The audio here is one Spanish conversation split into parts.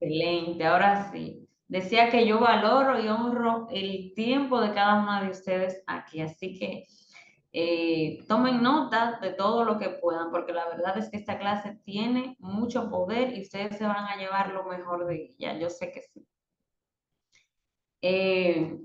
Excelente, ahora sí. Decía que yo valoro y honro el tiempo de cada una de ustedes aquí, así que tomen nota de todo lo que puedan, porque la verdad es que esta clase tiene mucho poder y ustedes se van a llevar lo mejor de ella, yo sé que sí. Eh,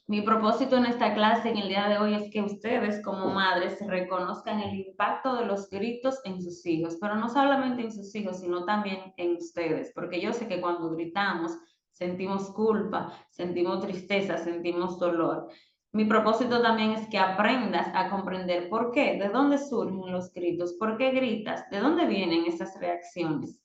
Mi propósito en esta clase en el día de hoy es que ustedes como madres reconozcan el impacto de los gritos en sus hijos, pero no solamente en sus hijos, sino también en ustedes, porque yo sé que cuando gritamos sentimos culpa, sentimos tristeza, sentimos dolor. Mi propósito también es que aprendas a comprender por qué, de dónde surgen los gritos, por qué gritas, de dónde vienen esas reacciones.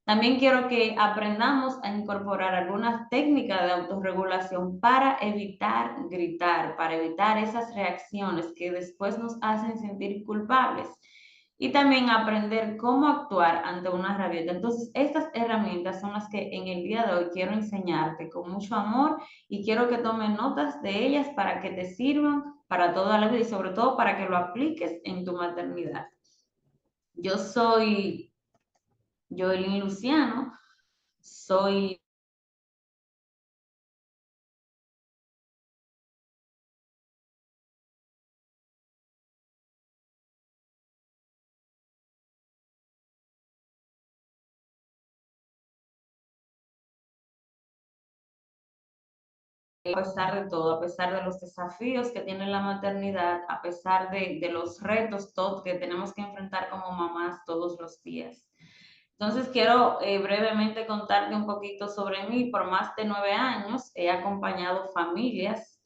También quiero que aprendamos a incorporar algunas técnicas de autorregulación para evitar gritar, para evitar esas reacciones que después nos hacen sentir culpables. Y también aprender cómo actuar ante una rabieta. Entonces, estas herramientas son las que en el día de hoy quiero enseñarte con mucho amor y quiero que tomes notas de ellas para que te sirvan para toda la vida y sobre todo para que lo apliques en tu maternidad. Yo soy Joelyn Luciano. Soy a pesar de todo, a pesar de los desafíos que tiene la maternidad, a pesar de los retos todos que tenemos que enfrentar como mamás todos los días. Entonces quiero brevemente contarte un poquito sobre mí. Por más de 9 años he acompañado familias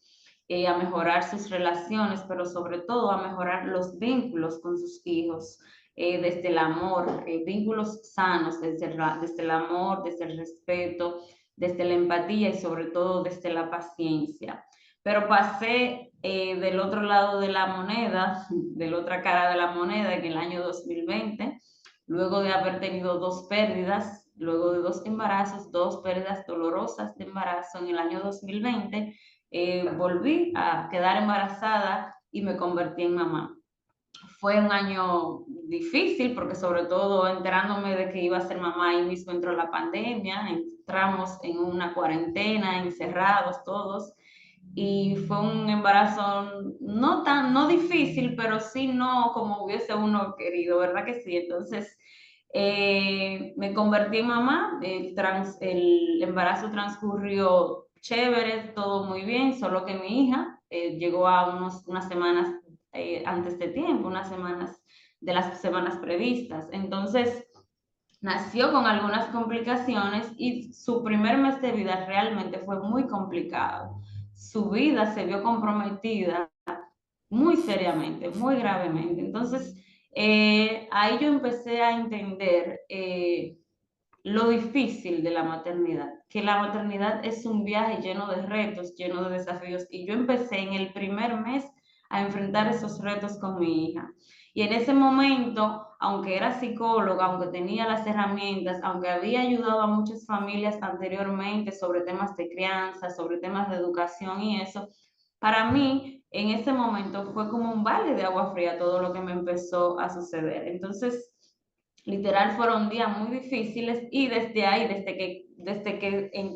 a mejorar sus relaciones, pero sobre todo a mejorar los vínculos con sus hijos, desde el amor, vínculos sanos, desde el amor, desde el respeto, desde la empatía y sobre todo desde la paciencia. Pero pasé del otro lado de la moneda, de la otra cara de la moneda en el año 2020, luego de haber tenido dos pérdidas, luego de dos embarazos, dos pérdidas dolorosas de embarazo en el año 2020, volví a quedar embarazada y me convertí en mamá. Fue un año difícil porque sobre todo enterándome de que iba a ser mamá, ahí mismo entró la pandemia, entramos en una cuarentena, encerrados todos, y fue un embarazo no difícil, pero sí no como hubiese uno querido, ¿verdad que sí? Entonces me convertí en mamá, el embarazo transcurrió chévere, todo muy bien, solo que mi hija llegó a unas semanas antes de tiempo, unas semanas de las semanas previstas. Entonces, nació con algunas complicaciones y su primer mes de vida realmente fue muy complicado. Su vida se vio comprometida muy seriamente, muy gravemente. Entonces, ahí yo empecé a entender lo difícil de la maternidad, que la maternidad es un viaje lleno de retos, lleno de desafíos, y yo empecé en el primer mes a enfrentar esos retos con mi hija. Y en ese momento, aunque era psicóloga, aunque tenía las herramientas, aunque había ayudado a muchas familias anteriormente sobre temas de crianza, sobre temas de educación y eso, para mí en ese momento fue como un balde de agua fría todo lo que me empezó a suceder. Entonces, literal fueron días muy difíciles y desde ahí,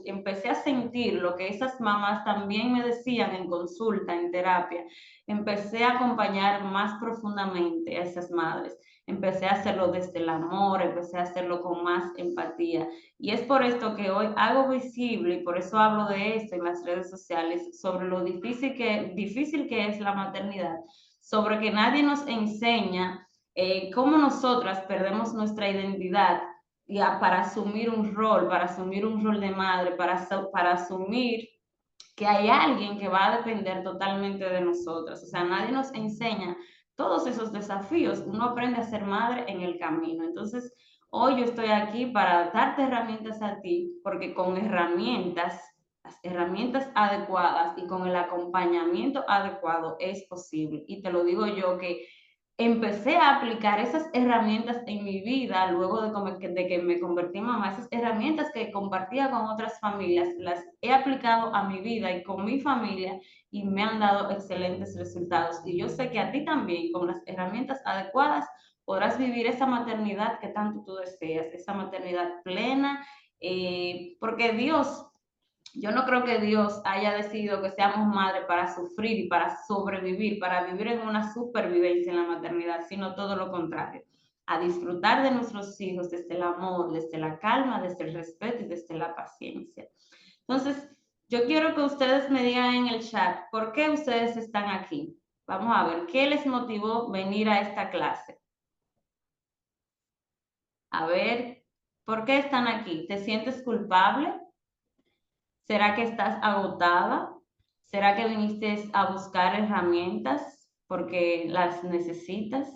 empecé a sentir lo que esas mamás también me decían en consulta, en terapia, empecé a acompañar más profundamente a esas madres. Empecé a hacerlo desde el amor, empecé a hacerlo con más empatía. Y es por esto que hoy hago visible y por eso hablo de esto en las redes sociales, sobre lo difícil que es la maternidad, sobre que nadie nos enseña cómo nosotras perdemos nuestra identidad para asumir un rol de madre, para asumir que hay alguien que va a depender totalmente de nosotras. O sea, nadie nos enseña todos esos desafíos. Uno aprende a ser madre en el camino. Entonces, hoy yo estoy aquí para darte herramientas a ti, porque con herramientas, las herramientas adecuadas y con el acompañamiento adecuado es posible. Y te lo digo yo que empecé a aplicar esas herramientas en mi vida luego de que me convertí en mamá, esas herramientas que compartía con otras familias, las he aplicado a mi vida y con mi familia y me han dado excelentes resultados. Y yo sé que a ti también, con las herramientas adecuadas, podrás vivir esa maternidad que tanto tú deseas, esa maternidad plena, porque Dios, yo no creo que Dios haya decidido que seamos madres para sufrir y para sobrevivir, para vivir en una supervivencia en la maternidad, sino todo lo contrario, a disfrutar de nuestros hijos desde el amor, desde la calma, desde el respeto y desde la paciencia. Entonces, yo quiero que ustedes me digan en el chat por qué ustedes están aquí. Vamos a ver, ¿qué les motivó venir a esta clase? A ver, ¿por qué están aquí? ¿Te sientes culpable? ¿Será que estás agotada? ¿Será que viniste a buscar herramientas porque las necesitas?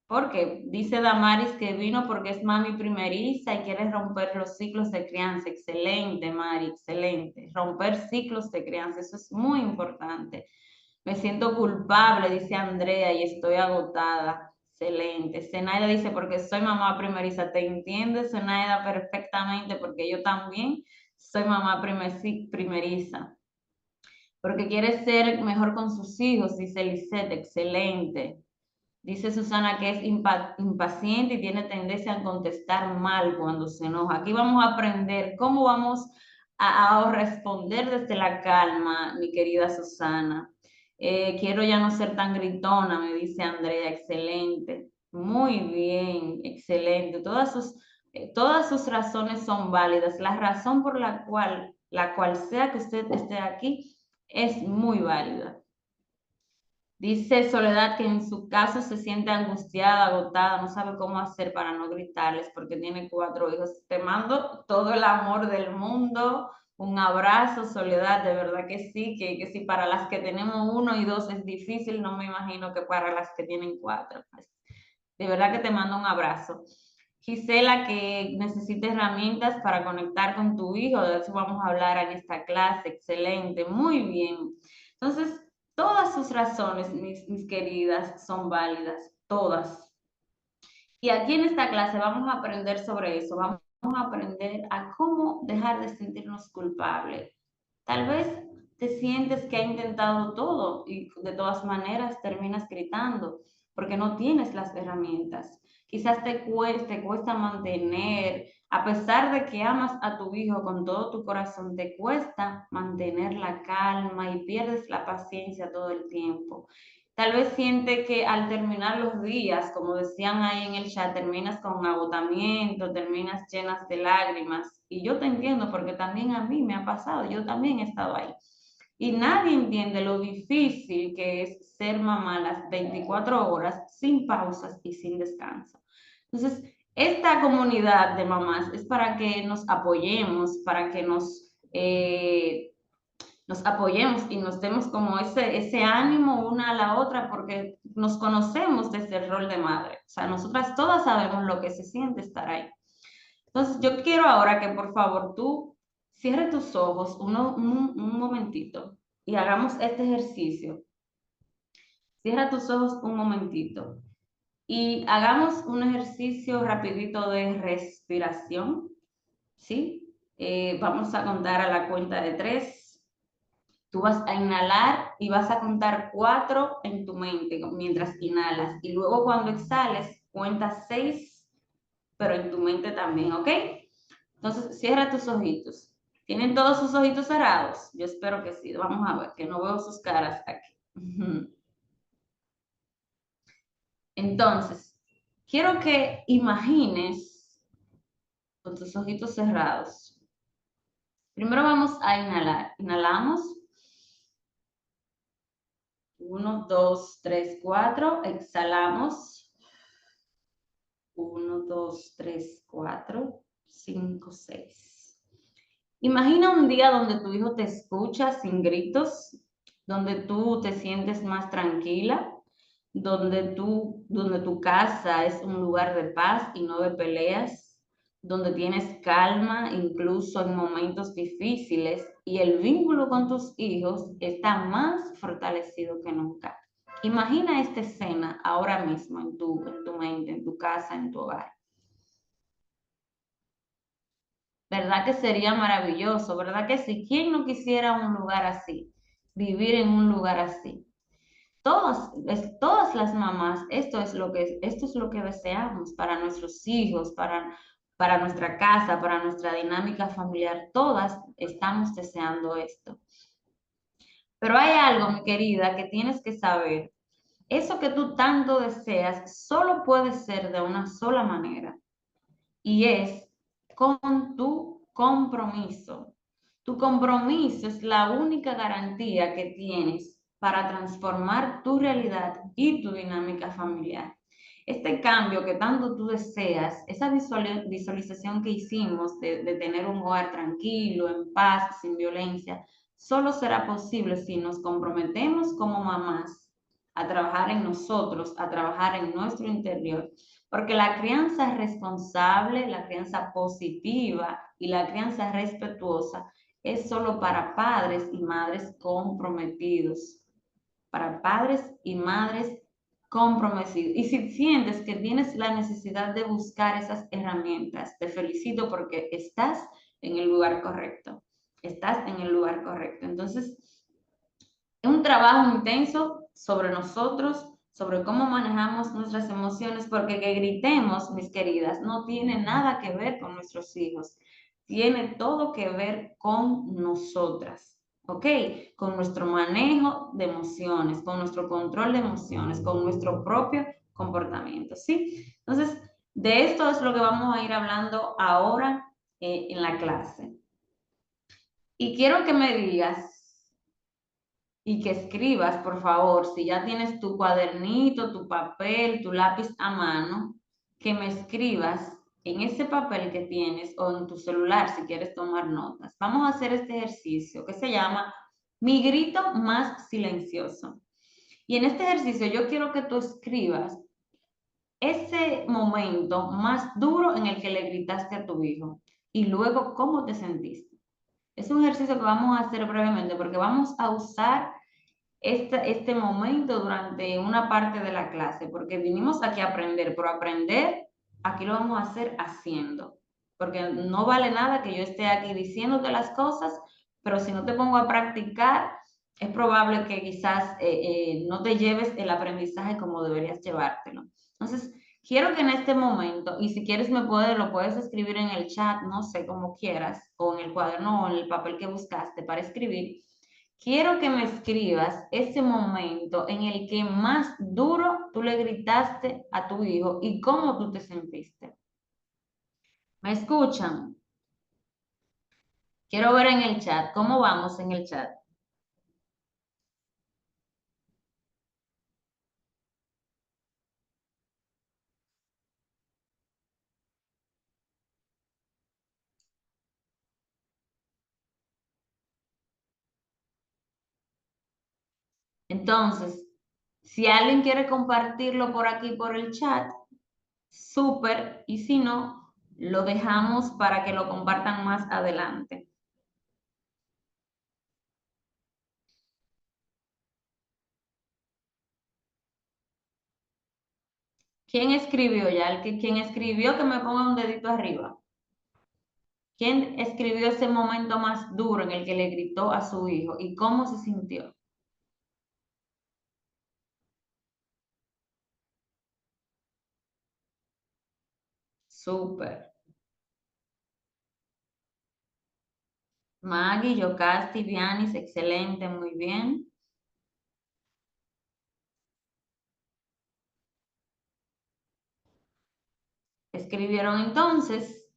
Porque dice Damaris que vino porque es mami primeriza y quiere romper los ciclos de crianza. Excelente, Mari, excelente. Romper ciclos de crianza, eso es muy importante. Me siento culpable, dice Andrea, y estoy agotada. Excelente. Zenaida dice, porque soy mamá primeriza. ¿Te entiendes, Zenaida, perfectamente? Porque yo también soy mamá primeriza. Porque quiere ser mejor con sus hijos, dice Lisette. Excelente. Dice Susana que es impaciente y tiene tendencia a contestar mal cuando se enoja. Aquí vamos a aprender cómo vamos a responder desde la calma, mi querida Susana. Quiero ya no ser tan gritona, me dice Andrea. Excelente. Muy bien, excelente. Todas sus razones son válidas. La razón por la cual sea que usted esté aquí es muy válida. Dice Soledad que en su caso se siente angustiada, agotada, no sabe cómo hacer para no gritarles porque tiene 4 hijos. Te mando todo el amor del mundo, un abrazo, Soledad, de verdad que sí, que si para las que tenemos 1 y 2 es difícil, no me imagino que para las que tienen 4. Pues, de verdad que te mando un abrazo. Gisela, que necesita herramientas para conectar con tu hijo, de eso vamos a hablar en esta clase, excelente, muy bien. Entonces, todas sus razones, mis queridas, son válidas, todas. Y aquí en esta clase vamos a aprender sobre eso, vamos a aprender a cómo dejar de sentirnos culpables. Tal vez te sientes que ha intentado todo y de todas maneras terminas gritando porque no tienes las herramientas. Quizás te cuesta mantener, a pesar de que amas a tu hijo con todo tu corazón, te cuesta mantener la calma y pierdes la paciencia todo el tiempo. Tal vez siente que al terminar los días, como decían ahí en el chat, terminas con agotamiento, terminas llenas de lágrimas. Y yo te entiendo porque también a mí me ha pasado, yo también he estado ahí. Y nadie entiende lo difícil que es ser mamá las 24 horas sin pausas y sin descanso. Entonces, esta comunidad de mamás es para que nos apoyemos, para que nos apoyemos y nos demos como ese ánimo una a la otra porque nos conocemos desde el rol de madre. O sea, nosotras todas sabemos lo que se siente estar ahí. Entonces, yo quiero ahora que por favor tú cierres tus ojos un momentito y hagamos este ejercicio. Cierra tus ojos un momentito y hagamos un ejercicio rapidito de respiración, ¿sí? Vamos a contar a la cuenta de 3. Tú vas a inhalar y vas a contar 4 en tu mente mientras inhalas. Y luego cuando exhales, cuenta 6, pero en tu mente también, ¿ok? Entonces, cierra tus ojitos. ¿Tienen todos sus ojitos cerrados? Yo espero que sí. Vamos a ver, que no veo sus caras aquí. Entonces, quiero que imagines con tus ojitos cerrados. Primero vamos a inhalar. Inhalamos. 1, 2, 3, 4. Exhalamos. 1, 2, 3, 4, 5, 6. Imagina un día donde tu hijo te escucha sin gritos, donde tú te sientes más tranquila, donde tu casa es un lugar de paz y no de peleas, donde tienes calma incluso en momentos difíciles y el vínculo con tus hijos está más fortalecido que nunca. Imagina esta escena ahora mismo en tu mente, en tu casa, en tu hogar. ¿Verdad que sería maravilloso? ¿Verdad que sí? ¿Quién no quisiera un lugar así? Vivir en un lugar así. todas las mamás, esto es lo que deseamos para nuestros hijos, para nuestra casa, para nuestra dinámica familiar. Todas estamos deseando esto. Pero hay algo, mi querida, que tienes que saber. Eso que tú tanto deseas solo puede ser de una sola manera y es con tu compromiso. Tu compromiso es la única garantía que tienes para transformar tu realidad y tu dinámica familiar. Este cambio que tanto tú deseas, esa visualización que hicimos de tener un hogar tranquilo, en paz, sin violencia, solo será posible si nos comprometemos como mamás a trabajar en nosotros, a trabajar en nuestro interior, porque la crianza responsable, la crianza positiva y la crianza respetuosa es solo para padres y madres comprometidos. Para padres y madres comprometidos. Y si sientes que tienes la necesidad de buscar esas herramientas, te felicito porque estás en el lugar correcto. Estás en el lugar correcto. Entonces, es un trabajo intenso sobre nosotros, sobre cómo manejamos nuestras emociones, porque que gritemos, mis queridas, no tiene nada que ver con nuestros hijos, tiene todo que ver con nosotras, ¿ok? Con nuestro manejo de emociones, con nuestro control de emociones, con nuestro propio comportamiento, ¿sí? Entonces, de esto es lo que vamos a ir hablando ahora en la clase. Y quiero que me digas y que escribas, por favor, si ya tienes tu cuadernito, tu papel, tu lápiz a mano, que me escribas en ese papel que tienes o en tu celular si quieres tomar notas. Vamos a hacer este ejercicio que se llama Mi grito más silencioso. Y en este ejercicio yo quiero que tú escribas ese momento más duro en el que le gritaste a tu hijo y luego cómo te sentiste. Es un ejercicio que vamos a hacer brevemente porque vamos a usar este momento durante una parte de la clase, porque vinimos aquí a aprender, pero aprender aquí lo vamos a hacer haciendo, porque no vale nada que yo esté aquí diciéndote las cosas, pero si no te pongo a practicar, es probable que quizás no te lleves el aprendizaje como deberías llevártelo. Entonces, quiero que en este momento, y si quieres lo puedes escribir en el chat, no sé, como quieras, o en el cuaderno o en el papel que buscaste para escribir. Quiero que me escribas ese momento en el que más duro tú le gritaste a tu hijo y cómo tú te sentiste. ¿Me escuchan? Quiero ver en el chat. ¿Cómo vamos en el chat? Entonces, si alguien quiere compartirlo por aquí, por el chat, súper. Y si no, lo dejamos para que lo compartan más adelante. ¿Quién escribió ya? Quien escribió que me ponga un dedito arriba. ¿Quién escribió ese momento más duro en el que le gritó a su hijo y cómo se sintió? Súper. Maggie, Yocasti, Vianis, excelente, muy bien. Escribieron entonces,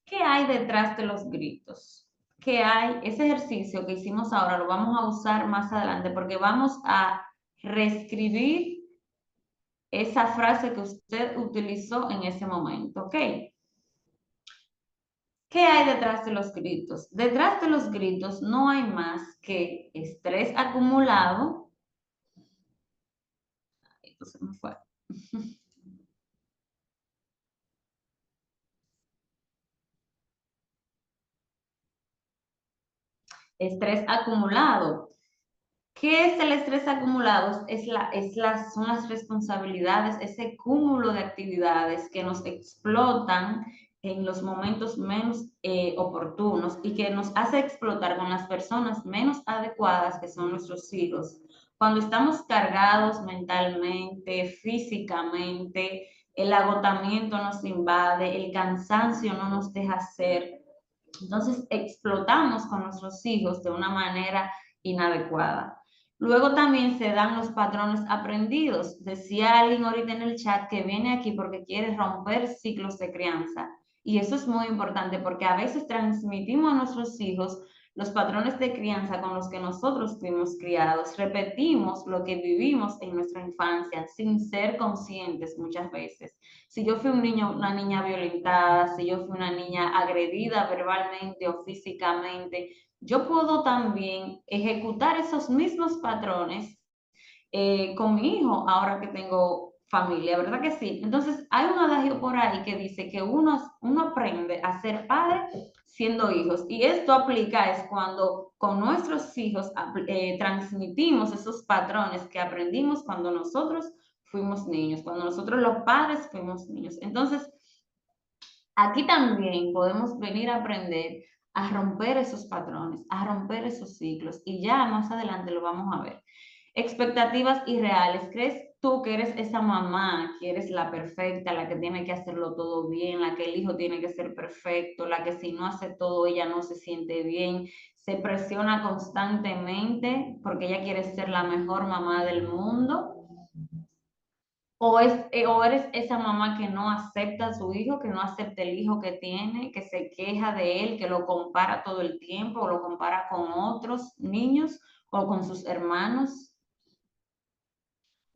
¿qué hay detrás de los gritos? ¿Qué hay? Ese ejercicio que hicimos ahora lo vamos a usar más adelante porque vamos a reescribir esa frase que usted utilizó en ese momento, ¿ok? ¿Qué hay detrás de los gritos? Detrás de los gritos no hay más que estrés acumulado. Esto se me fue. Estrés acumulado. ¿Qué es el estrés acumulado? Son las responsabilidades, ese cúmulo de actividades que nos explotan en los momentos menos oportunos y que nos hace explotar con las personas menos adecuadas, que son nuestros hijos. Cuando estamos cargados mentalmente, físicamente, el agotamiento nos invade, el cansancio no nos deja ser. Entonces explotamos con nuestros hijos de una manera inadecuada. Luego también se dan los patrones aprendidos. Decía alguien ahorita en el chat que viene aquí porque quiere romper ciclos de crianza. Y eso es muy importante porque a veces transmitimos a nuestros hijos los patrones de crianza con los que nosotros fuimos criados. Repetimos lo que vivimos en nuestra infancia sin ser conscientes muchas veces. Si yo fui un niño, una niña violentada, si yo fui una niña agredida verbalmente o físicamente, yo puedo también ejecutar esos mismos patrones con mi hijo ahora que tengo familia, ¿verdad que sí? Entonces, hay un adagio por ahí que dice que uno aprende a ser padre siendo hijos. Y esto aplica es cuando con nuestros hijos transmitimos esos patrones que aprendimos cuando nosotros fuimos niños, cuando nosotros los padres fuimos niños. Entonces, aquí también podemos venir a aprender a romper esos patrones, a romper esos ciclos y ya más adelante lo vamos a ver. Expectativas irreales. ¿Crees tú que eres esa mamá, que eres la perfecta, la que tiene que hacerlo todo bien, la que el hijo tiene que ser perfecto, la que si no hace todo ella no se siente bien, se presiona constantemente porque ella quiere ser la mejor mamá del mundo? O eres esa mamá que no acepta a su hijo, que no acepta el hijo que tiene, que se queja de él, que lo compara todo el tiempo, o lo compara con otros niños o con sus hermanos.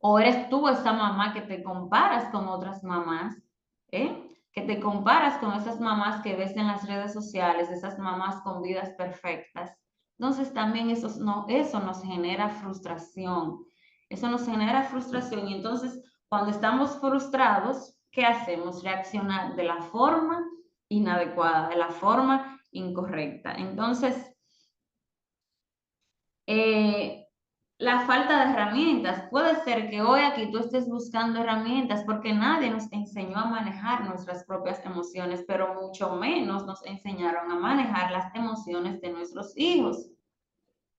O eres tú esa mamá que te comparas con otras mamás, ¿eh? Que te comparas con esas mamás que ves en las redes sociales, esas mamás con vidas perfectas. Entonces también eso nos genera frustración. Eso nos genera frustración y entonces cuando estamos frustrados, ¿qué hacemos? Reaccionar de la forma inadecuada, de la forma incorrecta. Entonces, eh, la falta de herramientas. Puede ser que hoy aquí tú estés buscando herramientas porque nadie nos enseñó a manejar nuestras propias emociones, pero mucho menos nos enseñaron a manejar las emociones de nuestros hijos.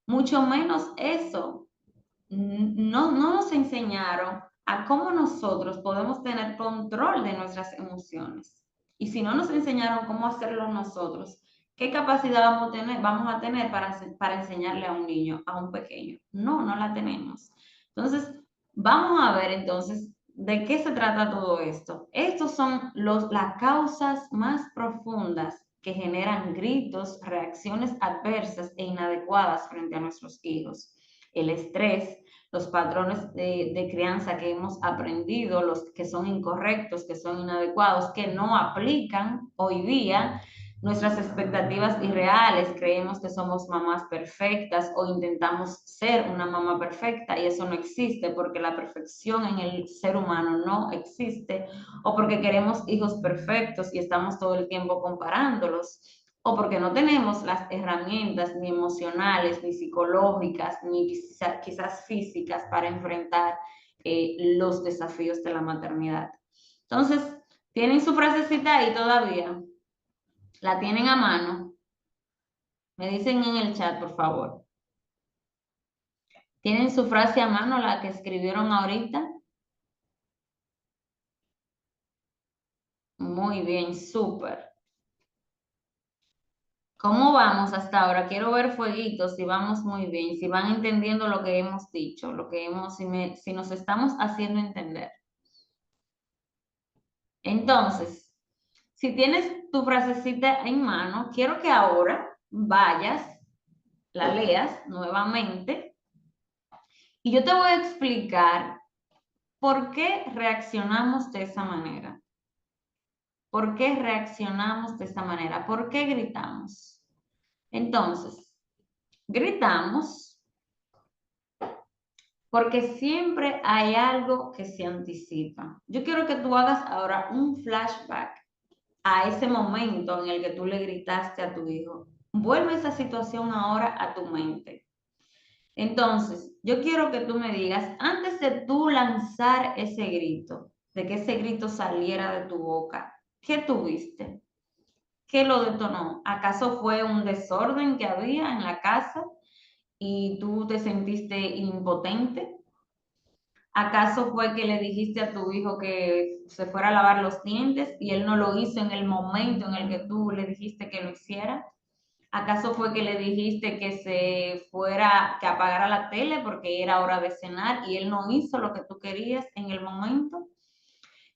Mucho menos eso. No nos enseñaron a cómo nosotros podemos tener control de nuestras emociones. Y si no nos enseñaron cómo hacerlo nosotros, ¿qué capacidad vamos a tener para enseñarle a un niño, a un pequeño? No la tenemos. Entonces, vamos a ver entonces de qué se trata todo esto. Estos son las causas más profundas que generan gritos, reacciones adversas e inadecuadas frente a nuestros hijos. El estrés, los patrones de crianza que hemos aprendido, los que son incorrectos, que son inadecuados, que no aplican hoy día, nuestras expectativas irreales, creemos que somos mamás perfectas o intentamos ser una mamá perfecta y eso no existe porque la perfección en el ser humano no existe o porque queremos hijos perfectos y estamos todo el tiempo comparándolos o porque no tenemos las herramientas ni emocionales, ni psicológicas, ni quizás físicas para enfrentar los desafíos de la maternidad. Entonces, ¿tienen su frasecita ahí todavía? ¿La tienen a mano? Me dicen en el chat, por favor. ¿Tienen su frase a mano, la que escribieron ahorita? Muy bien, súper. ¿Cómo vamos hasta ahora? Quiero ver fueguitos, si vamos muy bien, si van entendiendo lo que hemos dicho, si nos estamos haciendo entender. Entonces, si tienes tu frasecita en mano, quiero que ahora vayas, la leas nuevamente y yo te voy a explicar por qué reaccionamos de esa manera. ¿Por qué reaccionamos de esta manera? ¿Por qué gritamos? Entonces, gritamos porque siempre hay algo que se anticipa. Yo quiero que tú hagas ahora un flashback a ese momento en el que tú le gritaste a tu hijo. Vuelve esa situación ahora a tu mente. Entonces, yo quiero que tú me digas, antes de tú lanzar ese grito, de que ese grito saliera de tu boca, ¿qué tuviste? ¿Qué lo detonó? ¿Acaso fue un desorden que había en la casa y tú te sentiste impotente? ¿Acaso fue que le dijiste a tu hijo que se fuera a lavar los dientes y él no lo hizo en el momento en el que tú le dijiste que lo hiciera? ¿Acaso fue que le dijiste que se fuera, que apagara la tele porque era hora de cenar y él no hizo lo que tú querías en el momento?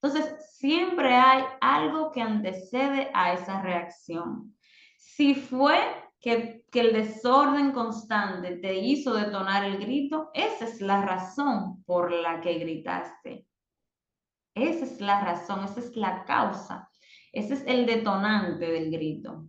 Entonces, siempre hay algo que antecede a esa reacción. Si fue que el desorden constante te hizo detonar el grito, esa es la razón por la que gritaste. Esa es la razón, esa es la causa, ese es el detonante del grito.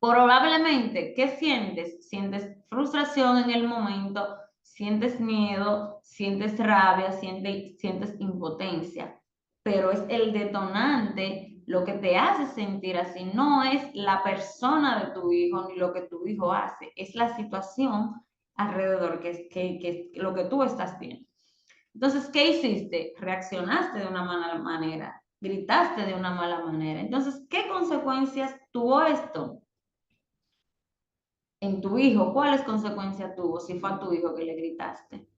Probablemente, ¿qué sientes? Sientes frustración en el momento, sientes miedo, sientes rabia, sientes impotencia, pero es el detonante lo que te hace sentir así, no es la persona de tu hijo ni lo que tu hijo hace, es la situación alrededor, que lo que tú estás viendo. Entonces, ¿qué hiciste? Reaccionaste de una mala manera, gritaste de una mala manera. Entonces, ¿qué consecuencias tuvo esto en tu hijo? ¿Cuáles consecuencias tuvo si fue a tu hijo que le gritaste?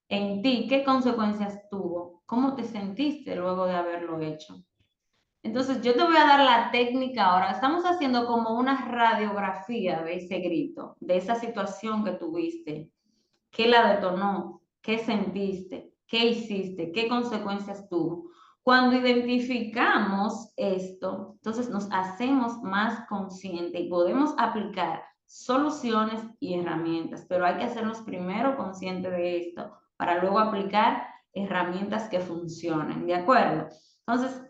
En ti, ¿qué consecuencias tuvo? ¿Cómo te sentiste luego de haberlo hecho? Entonces, yo te voy a dar la técnica ahora. Estamos haciendo como una radiografía de ese grito, de esa situación que tuviste. ¿Qué la detonó? ¿Qué sentiste? ¿Qué hiciste? ¿Qué consecuencias tuvo? Cuando identificamos esto, entonces nos hacemos más conscientes y podemos aplicar soluciones y herramientas, pero hay que hacernos primero conscientes de esto para luego aplicar herramientas que funcionen, ¿de acuerdo? Entonces,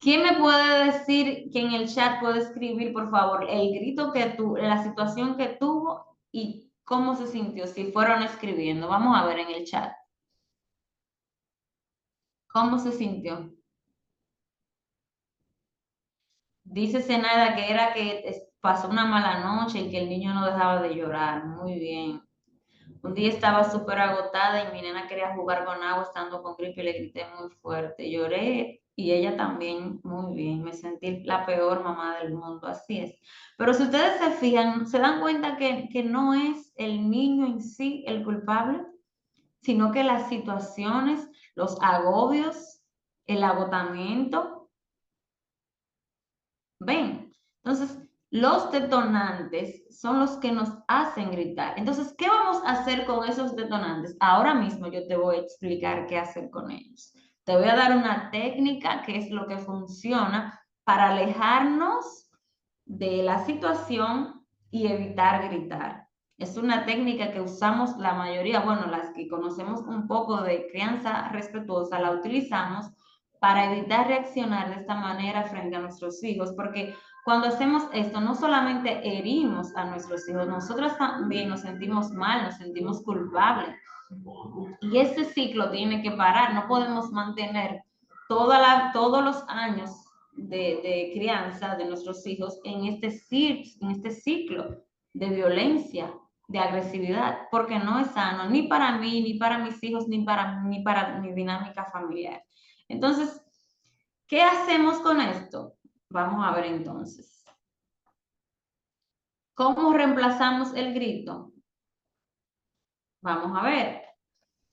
¿quién me puede decir que en el chat puede escribir, por favor, el grito que tuvo, la situación que tuvo y cómo se sintió? Si fueron escribiendo, vamos a ver en el chat. ¿Cómo se sintió? Dice Zenaida que era que pasó una mala noche y que el niño no dejaba de llorar. Muy bien. Un día estaba súper agotada y mi nena quería jugar con agua estando con gripe y le grité muy fuerte. Lloré y ella también muy bien. Me sentí la peor mamá del mundo, así es. Pero si ustedes se fijan, se dan cuenta que no es el niño en sí el culpable, sino que las situaciones, los agobios, el agotamiento. ¿Ven? Entonces, los detonantes son los que nos hacen gritar. Entonces, ¿qué vamos a hacer con esos detonantes? Ahora mismo yo te voy a explicar qué hacer con ellos. Te voy a dar una técnica que es lo que funciona para alejarnos de la situación y evitar gritar. Es una técnica que usamos la mayoría, bueno, las que conocemos un poco de crianza respetuosa, la utilizamos para evitar reaccionar de esta manera frente a nuestros hijos, porque cuando hacemos esto no solamente herimos a nuestros hijos, nosotros también nos sentimos mal, nos sentimos culpables. Y ese ciclo tiene que parar, no podemos mantener todos los años de crianza de nuestros hijos en este ciclo de violencia, de agresividad, porque no es sano ni para mí, ni para mis hijos, ni para mi dinámica familiar. Entonces, ¿qué hacemos con esto? Vamos a ver entonces. ¿Cómo reemplazamos el grito? Vamos a ver.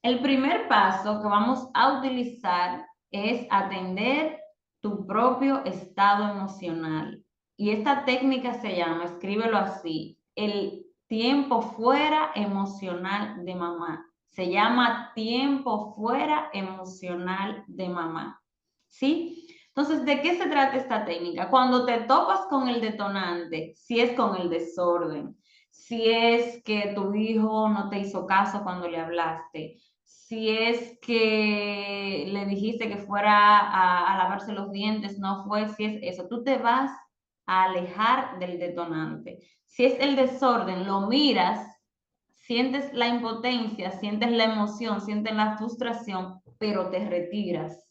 El primer paso que vamos a utilizar es atender tu propio estado emocional. Y esta técnica se llama, escríbelo así, el tiempo fuera emocional de mamá. Se llama tiempo fuera emocional de mamá. ¿Sí? Entonces, ¿de qué se trata esta técnica? Cuando te topas con el detonante, si es con el desorden, si es que tu hijo no te hizo caso cuando le hablaste, si es que le dijiste que fuera a lavarse los dientes, no fue, si es eso, tú te vas a alejar del detonante. Si es el desorden, lo miras, sientes la impotencia, sientes la emoción, sientes la frustración, pero te retiras.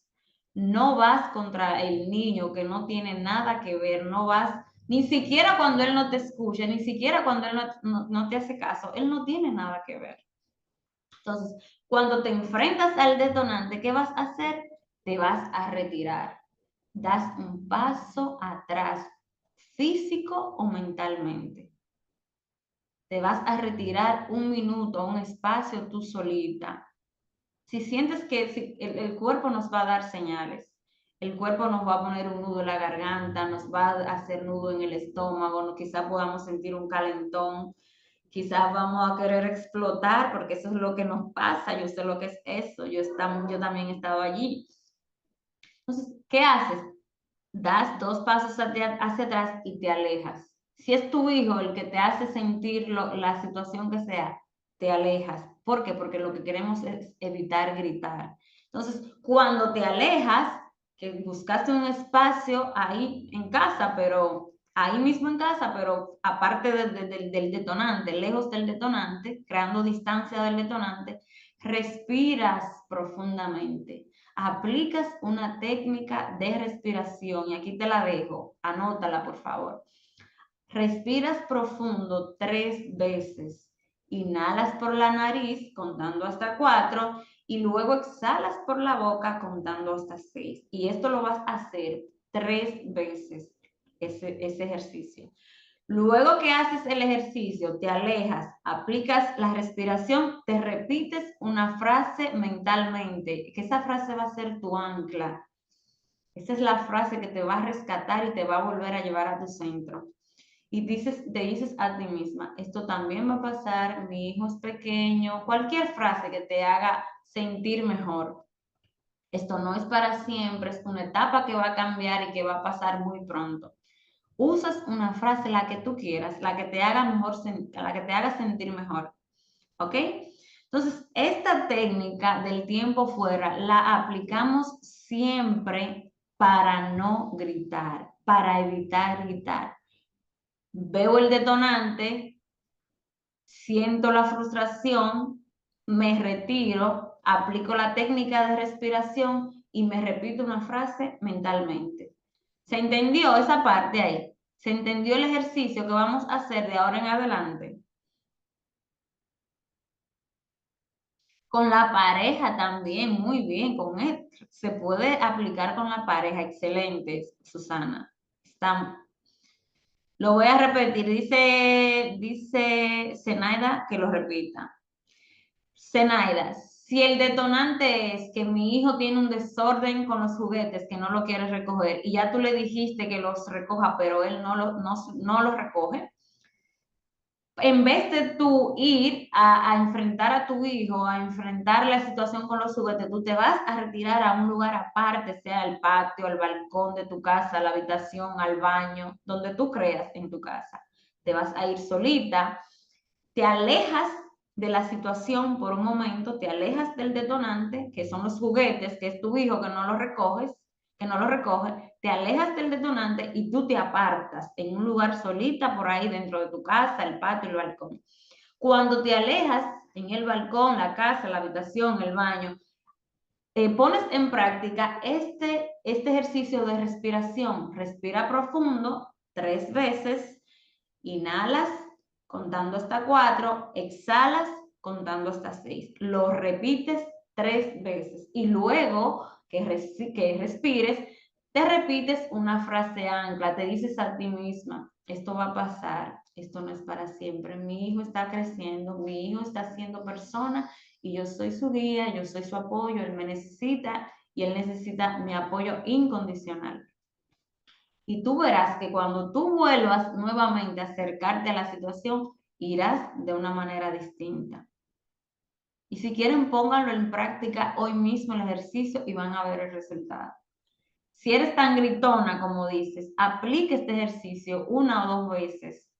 No vas contra el niño que no tiene nada que ver, no vas, ni siquiera cuando él no te escucha, ni siquiera cuando él no te hace caso, él no tiene nada que ver. Entonces, cuando te enfrentas al detonante, ¿qué vas a hacer? Te vas a retirar. das un paso atrás, físico o mentalmente. Te vas a retirar un minuto, un espacio tú solita. Si sientes que el cuerpo nos va a dar señales, el cuerpo nos va a poner un nudo en la garganta, nos va a hacer nudo en el estómago, quizás podamos sentir un calentón, quizás vamos a querer explotar, porque eso es lo que nos pasa, yo sé lo que es eso, yo también he estado allí. Entonces, ¿qué haces? Das dos pasos hacia atrás y te alejas. Si es tu hijo el que te hace sentir la situación que sea, te alejas. ¿Por qué? Porque lo que queremos es evitar gritar. Entonces, cuando te alejas, que buscaste un espacio ahí en casa, pero ahí mismo en casa, pero aparte del detonante, lejos del detonante, creando distancia del detonante, respiras profundamente. Aplicas una técnica de respiración y aquí te la dejo, anótala por favor. Respiras profundo 3 veces. Inhalas por la nariz contando hasta 4 y luego exhalas por la boca contando hasta 6. Y esto lo vas a hacer 3 veces, ese ejercicio. Luego que haces el ejercicio, te alejas, aplicas la respiración, te repites una frase mentalmente, que esa frase va a ser tu ancla. Esa es la frase que te va a rescatar y te va a volver a llevar a tu centro. Y te dices a ti misma, esto también va a pasar, mi hijo es pequeño, cualquier frase que te haga sentir mejor. Esto no es para siempre, es una etapa que va a cambiar y que va a pasar muy pronto. Usas una frase, la que tú quieras, la que te haga mejor, la que te haga sentir mejor, ¿ok? Entonces, esta técnica del tiempo fuera la aplicamos siempre para no gritar, para evitar gritar. Veo el detonante, siento la frustración, me retiro, aplico la técnica de respiración y me repito una frase mentalmente. ¿Se entendió esa parte ahí? ¿Se entendió el ejercicio que vamos a hacer de ahora en adelante? Con la pareja también, muy bien, con él. Se puede aplicar con la pareja, excelente, Susana. Lo voy a repetir, dice Zenaida que lo repita. Zenaida, si el detonante es que mi hijo tiene un desorden con los juguetes, que no lo quiere recoger, y ya tú le dijiste que los recoja, pero él no los recoge, en vez de tú ir a enfrentar a tu hijo, a enfrentar la situación con los juguetes, tú te vas a retirar a un lugar aparte, sea el patio, el balcón de tu casa, la habitación, al baño, donde tú creas en tu casa. Te vas a ir solita, te alejas de la situación por un momento, te alejas del detonante, que son los juguetes, que es tu hijo que no lo recoge, te alejas del detonante y tú te apartas en un lugar solita por ahí dentro de tu casa, el patio, el balcón. Cuando te alejas en el balcón, la casa, la habitación, el baño, pones en práctica este ejercicio de respiración. Respira profundo 3 veces, inhalas contando hasta 4, exhalas contando hasta 6. Lo repites 3 veces y luego que respires, te repites una frase ancla, te dices a ti misma, esto va a pasar, esto no es para siempre, mi hijo está creciendo, mi hijo está siendo persona y yo soy su guía, yo soy su apoyo, él me necesita y él necesita mi apoyo incondicional. Y tú verás que cuando tú vuelvas nuevamente a acercarte a la situación, irás de una manera distinta. Y si quieren, pónganlo en práctica hoy mismo el ejercicio y van a ver el resultado. Si eres tan gritona como dices, aplique este ejercicio 1 o 2 veces.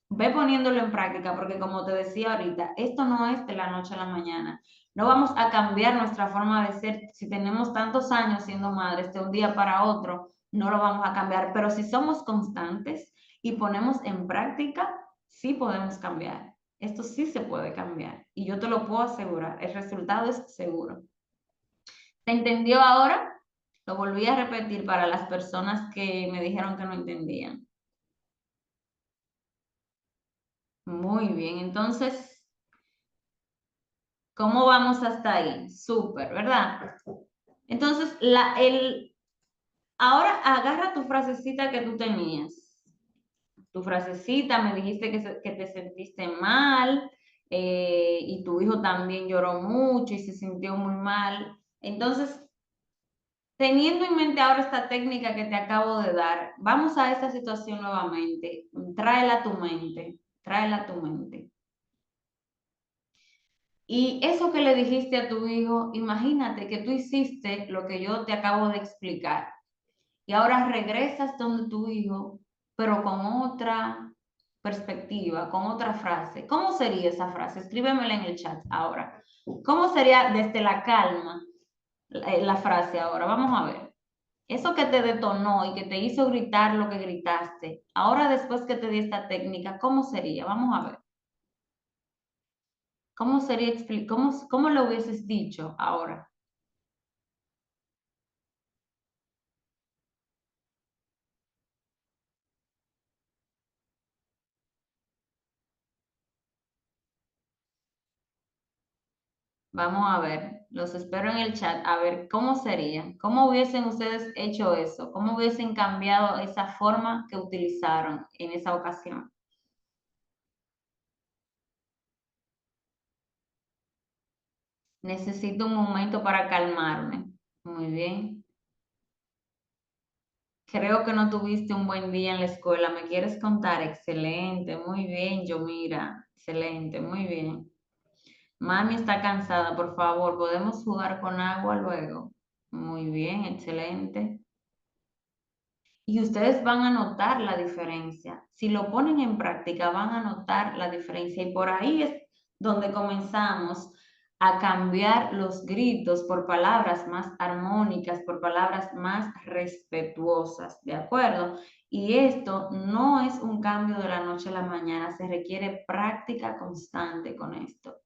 Ve poniéndolo en práctica porque como te decía ahorita, esto no es de la noche a la mañana. No vamos a cambiar nuestra forma de ser. Si tenemos tantos años siendo madres de un día para otro, no lo vamos a cambiar. Pero si somos constantes y ponemos en práctica, sí podemos cambiar. Esto sí se puede cambiar y yo te lo puedo asegurar. El resultado es seguro. ¿Se entendió ahora? Lo volví a repetir para las personas que me dijeron que no entendían. Muy bien, entonces, ¿cómo vamos hasta ahí? Súper, ¿verdad? Entonces, Ahora agarra tu frasecita que tú tenías. Tu frasecita, me dijiste que te sentiste mal y tu hijo también lloró mucho y se sintió muy mal. Entonces, teniendo en mente ahora esta técnica que te acabo de dar, vamos a esta situación nuevamente. Tráela a tu mente, tráela a tu mente. Y eso que le dijiste a tu hijo, imagínate que tú hiciste lo que yo te acabo de explicar. Y ahora regresas donde tu hijo, pero con otra perspectiva, con otra frase. ¿Cómo sería esa frase? Escríbemela en el chat ahora. ¿Cómo sería desde la calma la frase ahora? Vamos a ver. Eso que te detonó y que te hizo gritar lo que gritaste, ahora después que te di esta técnica, ¿cómo sería? Vamos a ver. ¿Cómo sería, cómo lo hubieses dicho ahora? Vamos a ver, los espero en el chat, a ver cómo sería, cómo hubiesen ustedes hecho eso, cómo hubiesen cambiado esa forma que utilizaron en esa ocasión. Necesito un momento para calmarme. Muy bien. Creo que no tuviste un buen día en la escuela. ¿Me quieres contar? Excelente, muy bien, yo mira. Excelente, muy bien. Mami está cansada, por favor, ¿podemos jugar con agua luego? Muy bien, excelente. Y ustedes van a notar la diferencia. Si lo ponen en práctica, van a notar la diferencia. Y por ahí es donde comenzamos a cambiar los gritos por palabras más armónicas, por palabras más respetuosas, ¿de acuerdo? Y esto no es un cambio de la noche a la mañana, se requiere práctica constante con esto.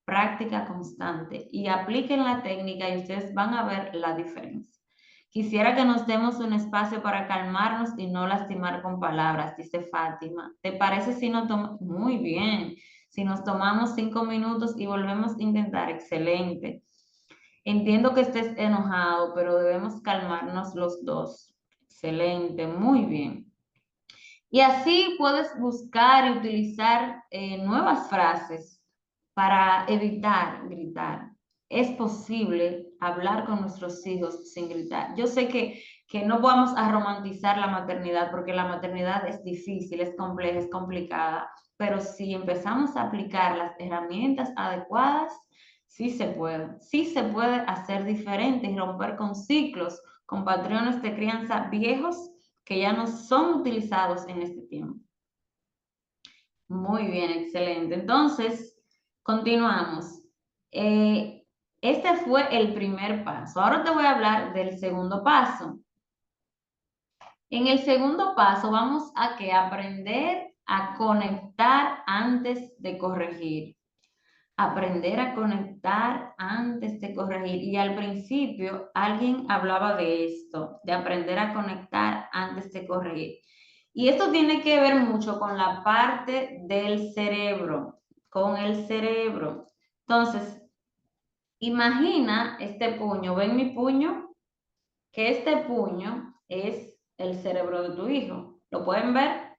Práctica constante. Y apliquen la técnica y ustedes van a ver la diferencia. Quisiera que nos demos un espacio para calmarnos y no lastimar con palabras, dice Fátima. ¿Te parece si nos tomamos? Muy bien. Si nos tomamos 5 minutos y volvemos a intentar, excelente. Entiendo que estés enojado, pero debemos calmarnos los dos. Excelente, muy bien. Y así puedes buscar y utilizar nuevas frases para evitar gritar. Es posible hablar con nuestros hijos sin gritar. Yo sé que no vamos a romantizar la maternidad porque la maternidad es difícil, es compleja, es complicada, pero si empezamos a aplicar las herramientas adecuadas, sí se puede hacer diferente y romper con ciclos, con patrones de crianza viejos que ya no son utilizados en este tiempo. Muy bien, excelente. Entonces, continuamos. Este fue el primer paso. Ahora te voy a hablar del segundo paso. En el segundo paso vamos a aprender a conectar antes de corregir. Aprender a conectar antes de corregir. Y al principio alguien hablaba de esto, de aprender a conectar antes de corregir. Y esto tiene que ver mucho con la parte del cerebro, con el cerebro. Entonces, imagina este puño, ¿ven mi puño? Que este puño es el cerebro de tu hijo. ¿Lo pueden ver?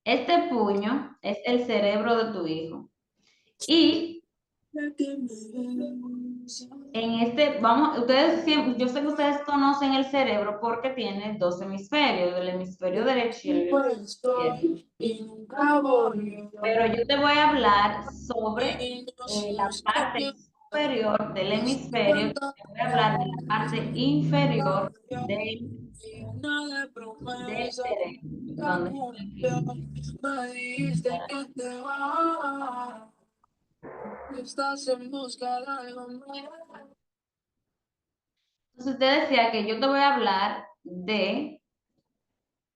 Este puño es el cerebro de tu hijo. Y en este, vamos, ustedes siempre, yo sé que ustedes conocen el cerebro porque tiene dos hemisferios, el hemisferio derecho y el hemisferio izquierdo. Pero yo te voy a hablar sobre la parte superior del hemisferio, te voy a hablar de la parte inferior del cerebro. ¿Dónde está aquí? Entonces usted decía que yo te voy a hablar de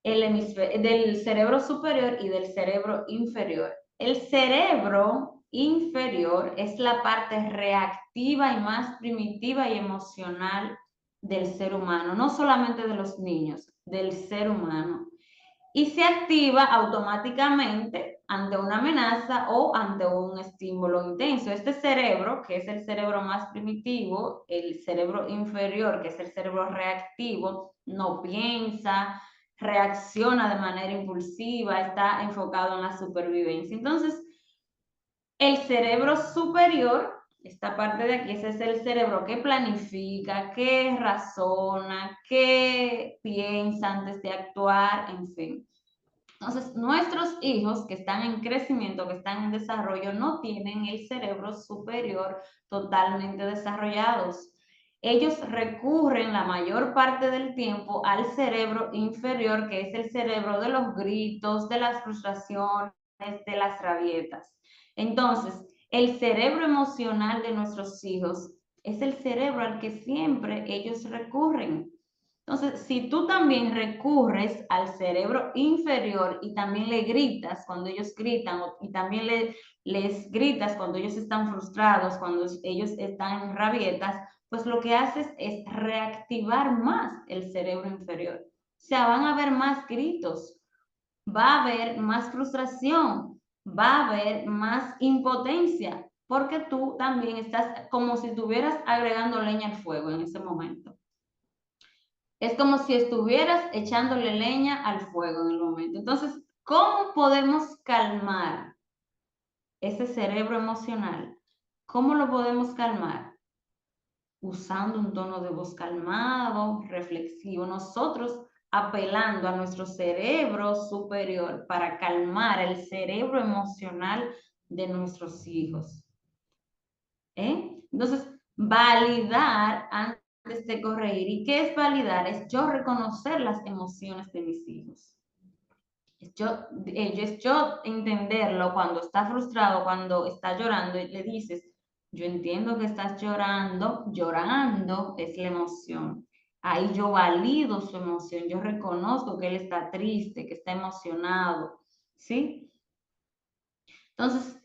del cerebro superior y del cerebro inferior. El cerebro inferior es la parte reactiva y más primitiva y emocional del ser humano, no solamente de los niños, del ser humano. y se activa automáticamente ante una amenaza o ante un estímulo intenso. Este cerebro, que es el cerebro más primitivo, el cerebro inferior, que es el cerebro reactivo, no piensa, reacciona de manera impulsiva, está enfocado en la supervivencia. Entonces, el cerebro superior, esta parte de aquí, ese es el cerebro que planifica, que razona, que piensa antes de actuar, en fin. Entonces, nuestros hijos que están en crecimiento, que están en desarrollo, no tienen el cerebro superior totalmente desarrollados. Ellos recurren la mayor parte del tiempo al cerebro inferior, que es el cerebro de los gritos, de las frustraciones, de las rabietas. Entonces, el cerebro emocional de nuestros hijos es el cerebro al que siempre ellos recurren. Entonces, si tú también recurres al cerebro inferior y también le gritas cuando ellos gritan y también les gritas cuando ellos están frustrados, cuando ellos están en rabietas, pues lo que haces es reactivar más el cerebro inferior. O sea, van a haber más gritos, va a haber más frustración, va a haber más impotencia, porque tú también estás como si estuvieras agregando leña al fuego en ese momento. Es como si estuvieras echándole leña al fuego en el momento. Entonces, ¿cómo podemos calmar ese cerebro emocional? ¿Cómo lo podemos calmar? Usando un tono de voz calmado, reflexivo. Nosotros apelando a nuestro cerebro superior para calmar el cerebro emocional de nuestros hijos. Entonces, validar antes de corregir. ¿Y qué es validar? Es yo reconocer las emociones de mis hijos. Es yo entenderlo cuando está frustrado, cuando está llorando, y le dices, yo entiendo que estás llorando, llorando es la emoción. Ahí yo valido su emoción, yo reconozco que él está triste, que está emocionado, ¿sí? Entonces,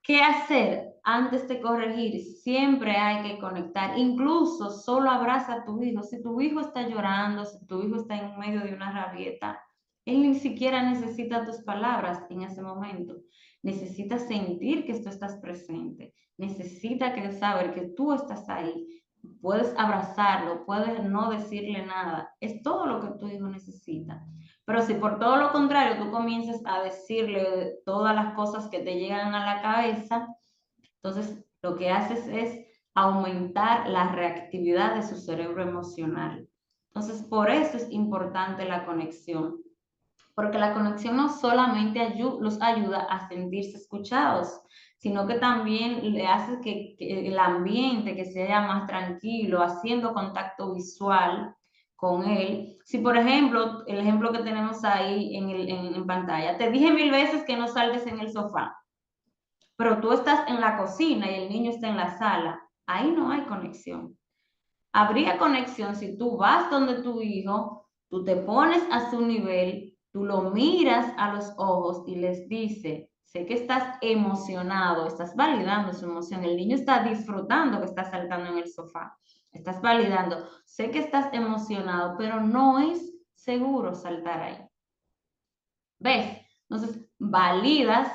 ¿qué hacer antes de corregir? Siempre hay que conectar. Incluso solo abraza a tu hijo. Si tu hijo está llorando, si tu hijo está en medio de una rabieta, él ni siquiera necesita tus palabras en ese momento. Necesita sentir que tú estás presente. Necesita que saber que tú estás ahí. Puedes abrazarlo, puedes no decirle nada. Es todo lo que tu hijo necesita. Pero si por todo lo contrario tú comienzas a decirle todas las cosas que te llegan a la cabeza, entonces lo que haces es aumentar la reactividad de su cerebro emocional. Entonces, por eso es importante la conexión, porque la conexión no solamente los ayuda a sentirse escuchados, sino que también le hace que el ambiente que sea más tranquilo, haciendo contacto visual con él. Si, por ejemplo, el ejemplo que tenemos ahí en pantalla, te dije 1000 veces que no saltes en el sofá, pero tú estás en la cocina y el niño está en la sala, ahí no hay conexión. Habría conexión si tú vas donde tu hijo, tú te pones a su nivel, tú lo miras a los ojos y les dices, sé que estás emocionado, estás validando su emoción, el niño está disfrutando que está saltando en el sofá, estás validando, sé que estás emocionado, pero no es seguro saltar ahí. ¿Ves? Entonces, validas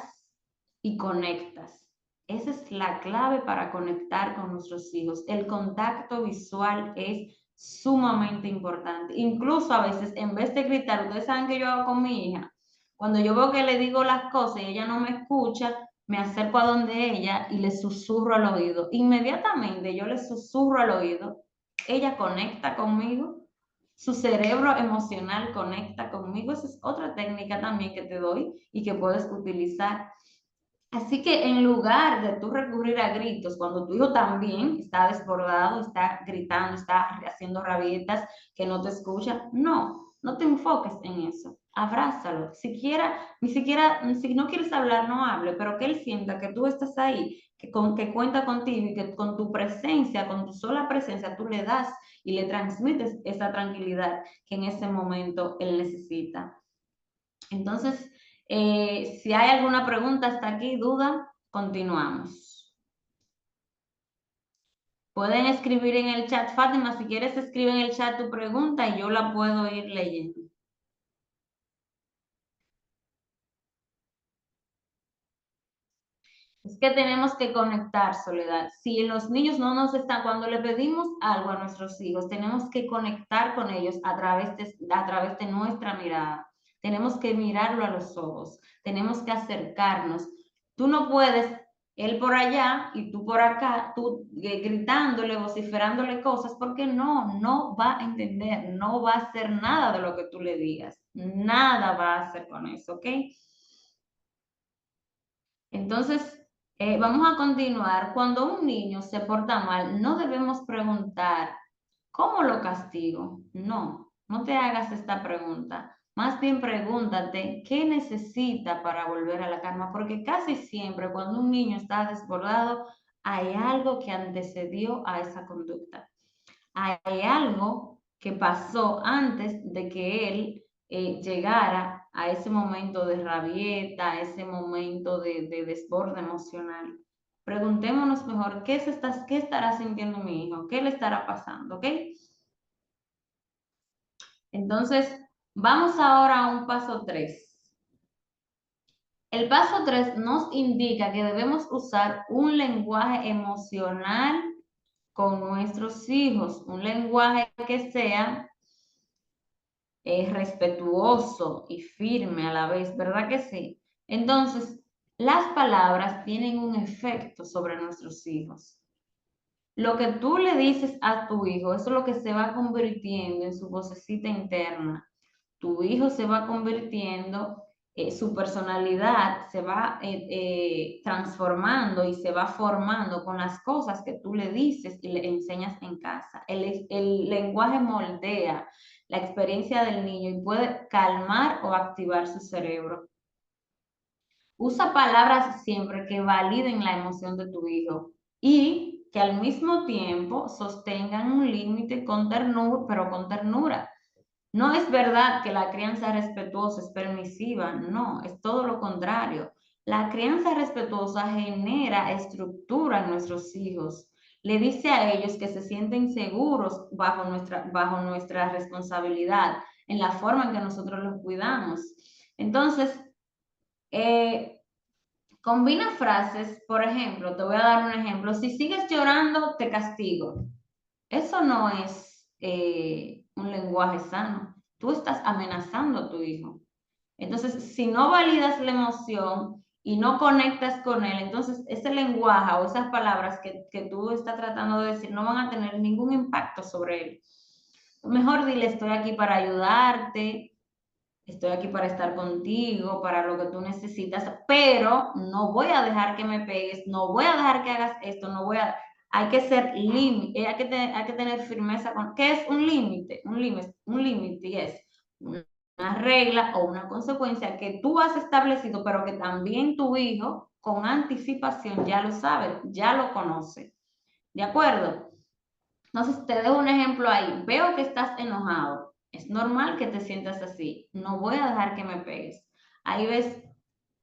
y conectas. Esa es la clave para conectar con nuestros hijos. El contacto visual es sumamente importante. Incluso a veces, en vez de gritar, ustedes saben que yo hago con mi hija. Cuando yo veo que le digo las cosas y ella no me escucha, me acerco a donde ella y le susurro al oído. Inmediatamente yo le susurro al oído, ella conecta conmigo, su cerebro emocional conecta conmigo. Esa es otra técnica también que te doy y que puedes utilizar. Así que en lugar de tú recurrir a gritos, cuando tu hijo también está desbordado, está gritando, está haciendo rabietas, que no te escucha, no te enfoques en eso. Abrázalo. Ni siquiera, si no quieres hablar, no hable, pero que él sienta que tú estás ahí, que cuenta contigo y que con tu presencia, con tu sola presencia, tú le das y le transmites esa tranquilidad que en ese momento él necesita. Entonces, si hay alguna pregunta hasta aquí, duda, continuamos. Pueden escribir en el chat, Fátima, si quieres escribe en el chat tu pregunta y yo la puedo ir leyendo. Es que tenemos que conectar, Soledad. Si los niños no nos están, cuando le pedimos algo a nuestros hijos, tenemos que conectar con ellos a través de nuestra mirada. Tenemos que mirarlo a los ojos, tenemos que acercarnos. Tú no puedes, él por allá y tú por acá, tú gritándole, vociferándole cosas, porque no va a entender, no va a hacer nada de lo que tú le digas. Nada va a hacer con eso, ¿ok? Entonces, vamos a continuar. Cuando un niño se porta mal, no debemos preguntar, ¿cómo lo castigo? No, no te hagas esta pregunta. Más bien pregúntate, ¿qué necesita para volver a la calma? Porque casi siempre cuando un niño está desbordado, hay algo que antecedió a esa conducta. Hay algo que pasó antes de que él llegara a ese momento de rabieta, a ese momento de desborde emocional. Preguntémonos mejor, ¿qué estará sintiendo mi hijo? ¿Qué le estará pasando? ¿Ok? Entonces, vamos ahora a un paso 3. El paso 3 nos indica que debemos usar un lenguaje emocional con nuestros hijos, un lenguaje que sea respetuoso y firme a la vez, ¿verdad que sí? Entonces, las palabras tienen un efecto sobre nuestros hijos. Lo que tú le dices a tu hijo, eso es lo que se va convirtiendo en su vocecita interna. Tu hijo se va convirtiendo, su personalidad se va transformando y se va formando con las cosas que tú le dices y le enseñas en casa. El lenguaje moldea la experiencia del niño y puede calmar o activar su cerebro. Usa palabras siempre que validen la emoción de tu hijo y que al mismo tiempo sostengan un límite con ternura, pero con ternura. No es verdad que la crianza respetuosa es permisiva, no, es todo lo contrario. La crianza respetuosa genera estructura en nuestros hijos. Le dice a ellos que se sienten seguros bajo nuestra responsabilidad, en la forma en que nosotros los cuidamos. Entonces, eh, combina frases, por ejemplo, te voy a dar un ejemplo. Si sigues llorando, te castigo. Eso no es un lenguaje sano. Tú estás amenazando a tu hijo. Entonces, si no validas la emoción y no conectas con él, entonces ese lenguaje o esas palabras que tú estás tratando de decir no van a tener ningún impacto sobre él. Mejor dile, estoy aquí para ayudarte, estoy aquí para estar contigo, para lo que tú necesitas, pero no voy a dejar que me pegues, no voy a dejar que hagas esto, no voy a... Hay que ser límite, hay que tener firmeza con... ¿Qué es un límite? Un límite es una regla o una consecuencia que tú has establecido, pero que también tu hijo con anticipación ya lo sabe, ya lo conoce. ¿De acuerdo? Entonces, te dejo un ejemplo ahí. Veo que estás enojado. Es normal que te sientas así. No voy a dejar que me pegues. Ahí ves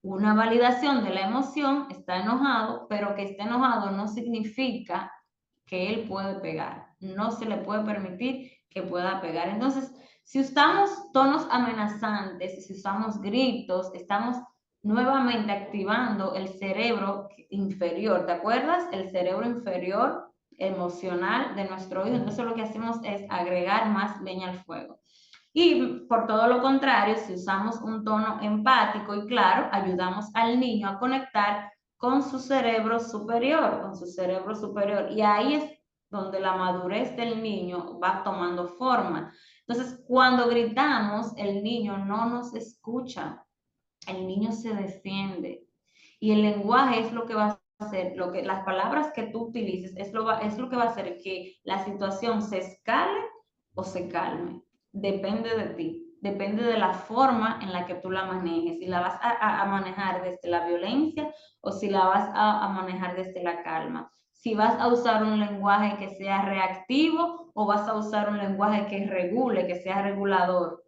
una validación de la emoción. Está enojado, pero que esté enojado no significa que él puede pegar. No se le puede permitir que pueda pegar. Entonces, si usamos tonos amenazantes, si usamos gritos, estamos nuevamente activando el cerebro inferior. ¿Te acuerdas? El cerebro inferior emocional de nuestro hijo. Entonces lo que hacemos es agregar más leña al fuego. Y por todo lo contrario, si usamos un tono empático y claro, ayudamos al niño a conectar con su cerebro superior, con su cerebro superior. Y ahí es donde la madurez del niño va tomando forma. Entonces, cuando gritamos, el niño no nos escucha, el niño se defiende. Y el lenguaje es lo que va a hacer, las palabras que tú utilices es lo que va a hacer que la situación se escale o se calme. Depende de ti, depende de la forma en la que tú la manejes. Si la vas a manejar desde la violencia o si la vas a manejar desde la calma. Si vas a usar un lenguaje que sea reactivo o vas a usar un lenguaje que regule, que sea regulador.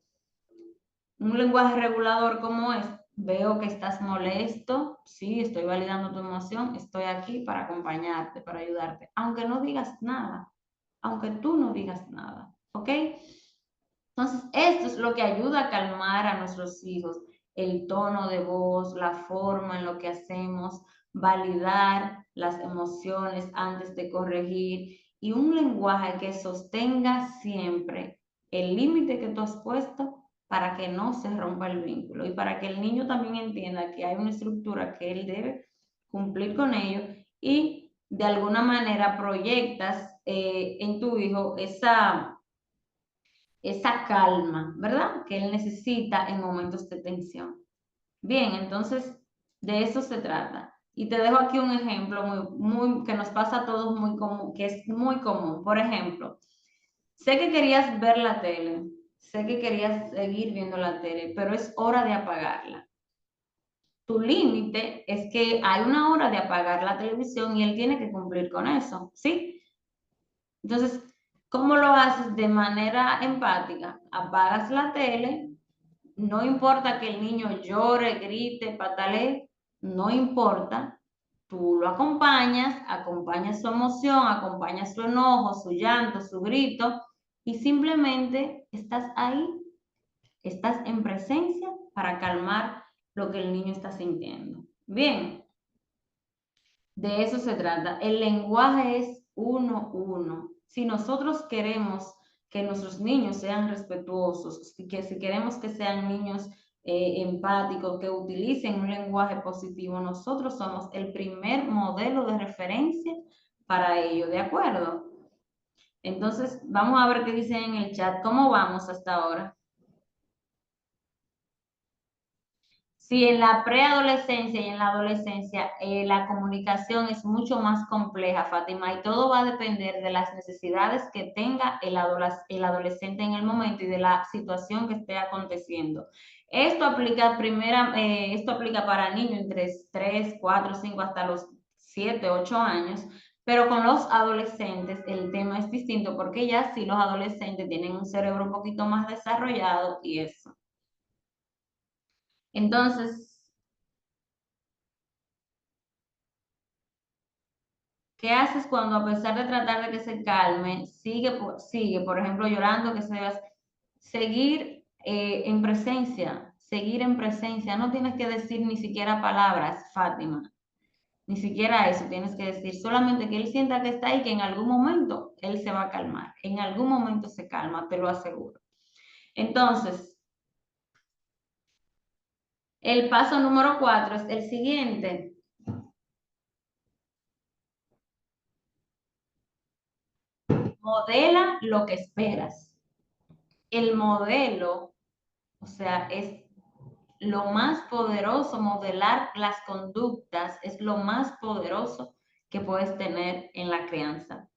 Un lenguaje regulador como es, veo que estás molesto, sí, estoy validando tu emoción, estoy aquí para acompañarte, para ayudarte, aunque no digas nada, aunque tú no digas nada, ¿ok? Entonces, esto es lo que ayuda a calmar a nuestros hijos, el tono de voz, la forma en lo que hacemos, validar las emociones antes de corregir y un lenguaje que sostenga siempre el límite que tú has puesto para que no se rompa el vínculo y para que el niño también entienda que hay una estructura que él debe cumplir con ello y de alguna manera proyectas en tu hijo esa calma, ¿verdad? Que él necesita en momentos de tensión. Bien, entonces de eso se trata. Y te dejo aquí un ejemplo que nos pasa a todos muy común, que es muy común. Por ejemplo, sé que querías ver la tele, sé que querías seguir viendo la tele, pero es hora de apagarla. Tu límite es que hay una hora de apagar la televisión y él tiene que cumplir con eso, ¿sí? Entonces, ¿cómo lo haces? De manera empática. Apagas la tele, no importa que el niño llore, grite, patalee, no importa. Tú lo acompañas, acompañas su emoción, acompañas su enojo, su llanto, su grito y simplemente estás ahí, estás en presencia para calmar lo que el niño está sintiendo. Bien, de eso se trata. El lenguaje es uno. Si nosotros queremos que nuestros niños sean respetuosos, que si queremos que sean niños empáticos, que utilicen un lenguaje positivo, nosotros somos el primer modelo de referencia para ello, ¿de acuerdo? Entonces, vamos a ver qué dicen en el chat. ¿Cómo vamos hasta ahora? Sí, en la preadolescencia y en la adolescencia la comunicación es mucho más compleja, Fátima, y todo va a depender de las necesidades que tenga el adolescente en el momento y de la situación que esté aconteciendo. Esto aplica para niños entre 3, 4, 5 hasta los 7, 8 años, pero con los adolescentes el tema es distinto porque ya sí los adolescentes tienen un cerebro un poquito más desarrollado y eso. Entonces, ¿qué haces cuando a pesar de tratar de que se calme, sigue, por ejemplo, llorando, que se debas seguir en presencia, seguir en presencia? No tienes que decir ni siquiera palabras, Fátima, ni siquiera eso tienes que decir, solamente que él sienta que está ahí, que en algún momento él se va a calmar, en algún momento se calma, te lo aseguro. Entonces, el paso número 4 es el siguiente. Modela lo que esperas. El modelo, o sea, es lo más poderoso, modelar las conductas es lo más poderoso que puedes tener en la crianza.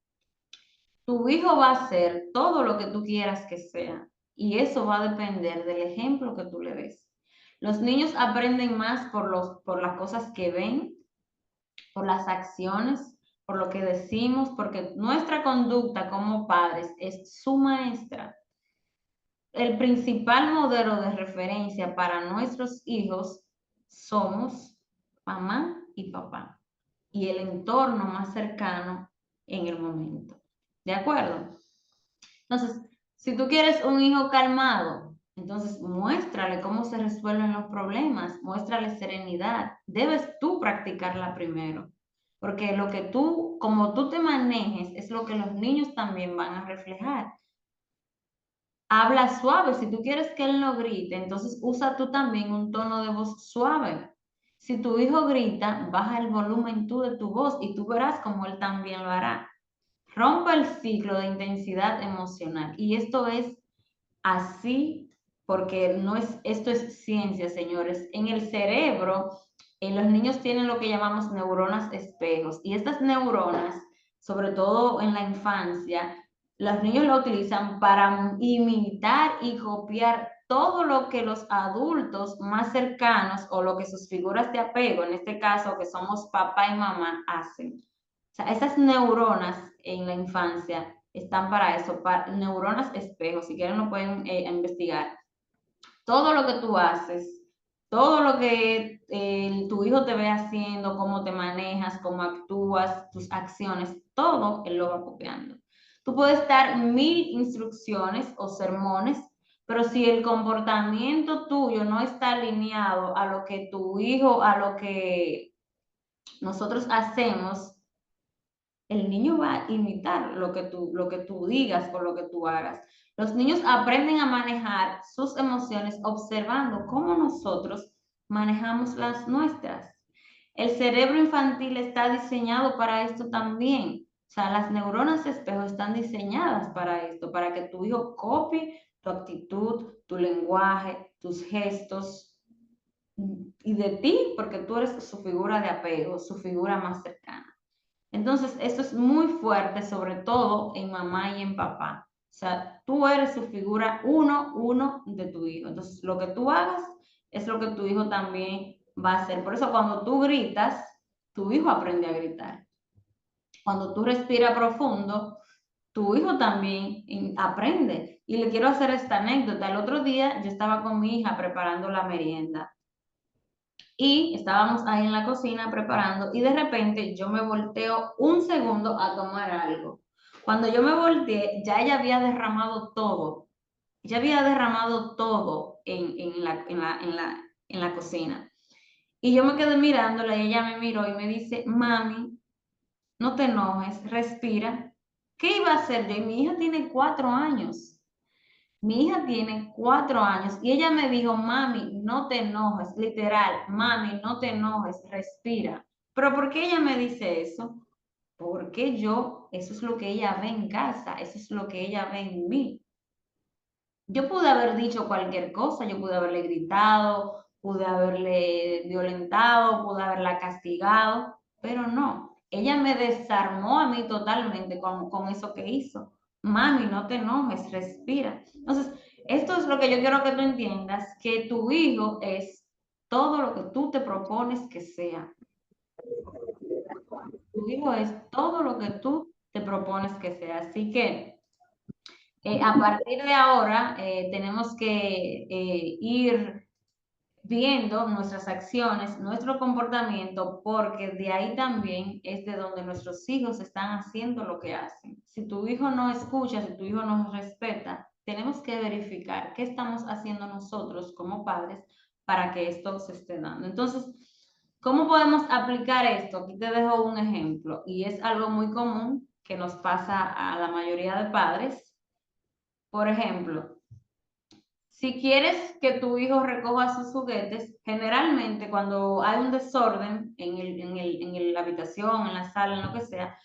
Tu hijo va a hacer todo lo que tú quieras que sea y eso va a depender del ejemplo que tú le des. Los niños aprenden más por las cosas que ven, por las acciones, por lo que decimos, porque nuestra conducta como padres es su maestra. El principal modelo de referencia para nuestros hijos somos mamá y papá y el entorno más cercano en el momento. ¿De acuerdo? Entonces, si tú quieres un hijo calmado, entonces muéstrale cómo se resuelven los problemas, muéstrale serenidad. Debes tú practicarla primero, porque como tú te manejes, es lo que los niños también van a reflejar. Habla suave, si tú quieres que él no grite, entonces usa tú también un tono de voz suave. Si tu hijo grita, baja el volumen tú de tu voz y tú verás como él también lo hará. Rompa el ciclo de intensidad emocional. Y esto es así porque esto es ciencia, señores. En el cerebro, los niños tienen lo que llamamos neuronas espejos. Y estas neuronas, sobre todo en la infancia, los niños lo utilizan para imitar y copiar todo lo que los adultos más cercanos o lo que sus figuras de apego, en este caso que somos papá y mamá, hacen. O sea, esas neuronas en la infancia están para eso, para neuronas espejo, si quieren lo pueden investigar. Todo lo que tú haces, todo lo que tu hijo te ve haciendo, cómo te manejas, cómo actúas, tus acciones, todo él lo va copiando. Tú puedes dar 1000 instrucciones o sermones, pero si el comportamiento tuyo no está alineado a lo que tu hijo, nosotros hacemos, el niño va a imitar lo que tú digas o lo que tú hagas. Los niños aprenden a manejar sus emociones observando cómo nosotros manejamos las nuestras. El cerebro infantil está diseñado para esto también. O sea, las neuronas espejo están diseñadas para esto, para que tu hijo copie tu actitud, tu lenguaje, tus gestos y de ti, porque tú eres su figura de apego, su figura más cercana. Entonces, esto es muy fuerte, sobre todo en mamá y en papá. O sea, tú eres su figura uno de tu hijo. Entonces, lo que tú hagas es lo que tu hijo también va a hacer. Por eso, cuando tú gritas, tu hijo aprende a gritar. Cuando tú respiras profundo, tu hijo también aprende. Y le quiero hacer esta anécdota. El otro día yo estaba con mi hija preparando la merienda y estábamos ahí en la cocina preparando y de repente yo me volteo un segundo a tomar algo. Cuando yo me volteé, ya ella había derramado todo. Ya había derramado todo en la cocina. Y yo me quedé mirándola y ella me miró y me dice, mami, no te enojes, respira. ¿Qué iba a hacer yo? Y mi hija tiene 4 años. Mi hija tiene 4 años y ella me dijo, mami, no te enojes, literal, mami, no te enojes, respira. Pero ¿por qué ella me dice eso? Porque yo, eso es lo que ella ve en casa, eso es lo que ella ve en mí. Yo pude haber dicho cualquier cosa, yo pude haberle gritado, pude haberle violentado, pude haberla castigado, pero no. Ella me desarmó a mí totalmente con eso que hizo. Mami, no te enojes, respira. Entonces, esto es lo que yo quiero que tú entiendas, que tu hijo es todo lo que tú te propones que sea. Tu hijo es todo lo que tú te propones que sea. Así que a partir de ahora tenemos que ir viendo nuestras acciones, nuestro comportamiento, porque de ahí también es de donde nuestros hijos están haciendo lo que hacen. Si tu hijo no escucha, si tu hijo no respeta, tenemos que verificar qué estamos haciendo nosotros como padres para que esto se esté dando. Entonces, ¿cómo podemos aplicar esto? Aquí te dejo un ejemplo y es algo muy común que nos pasa a la mayoría de padres. Por ejemplo, si quieres que tu hijo recoja sus juguetes, generalmente cuando hay un desorden en la habitación, en la sala, en lo que sea,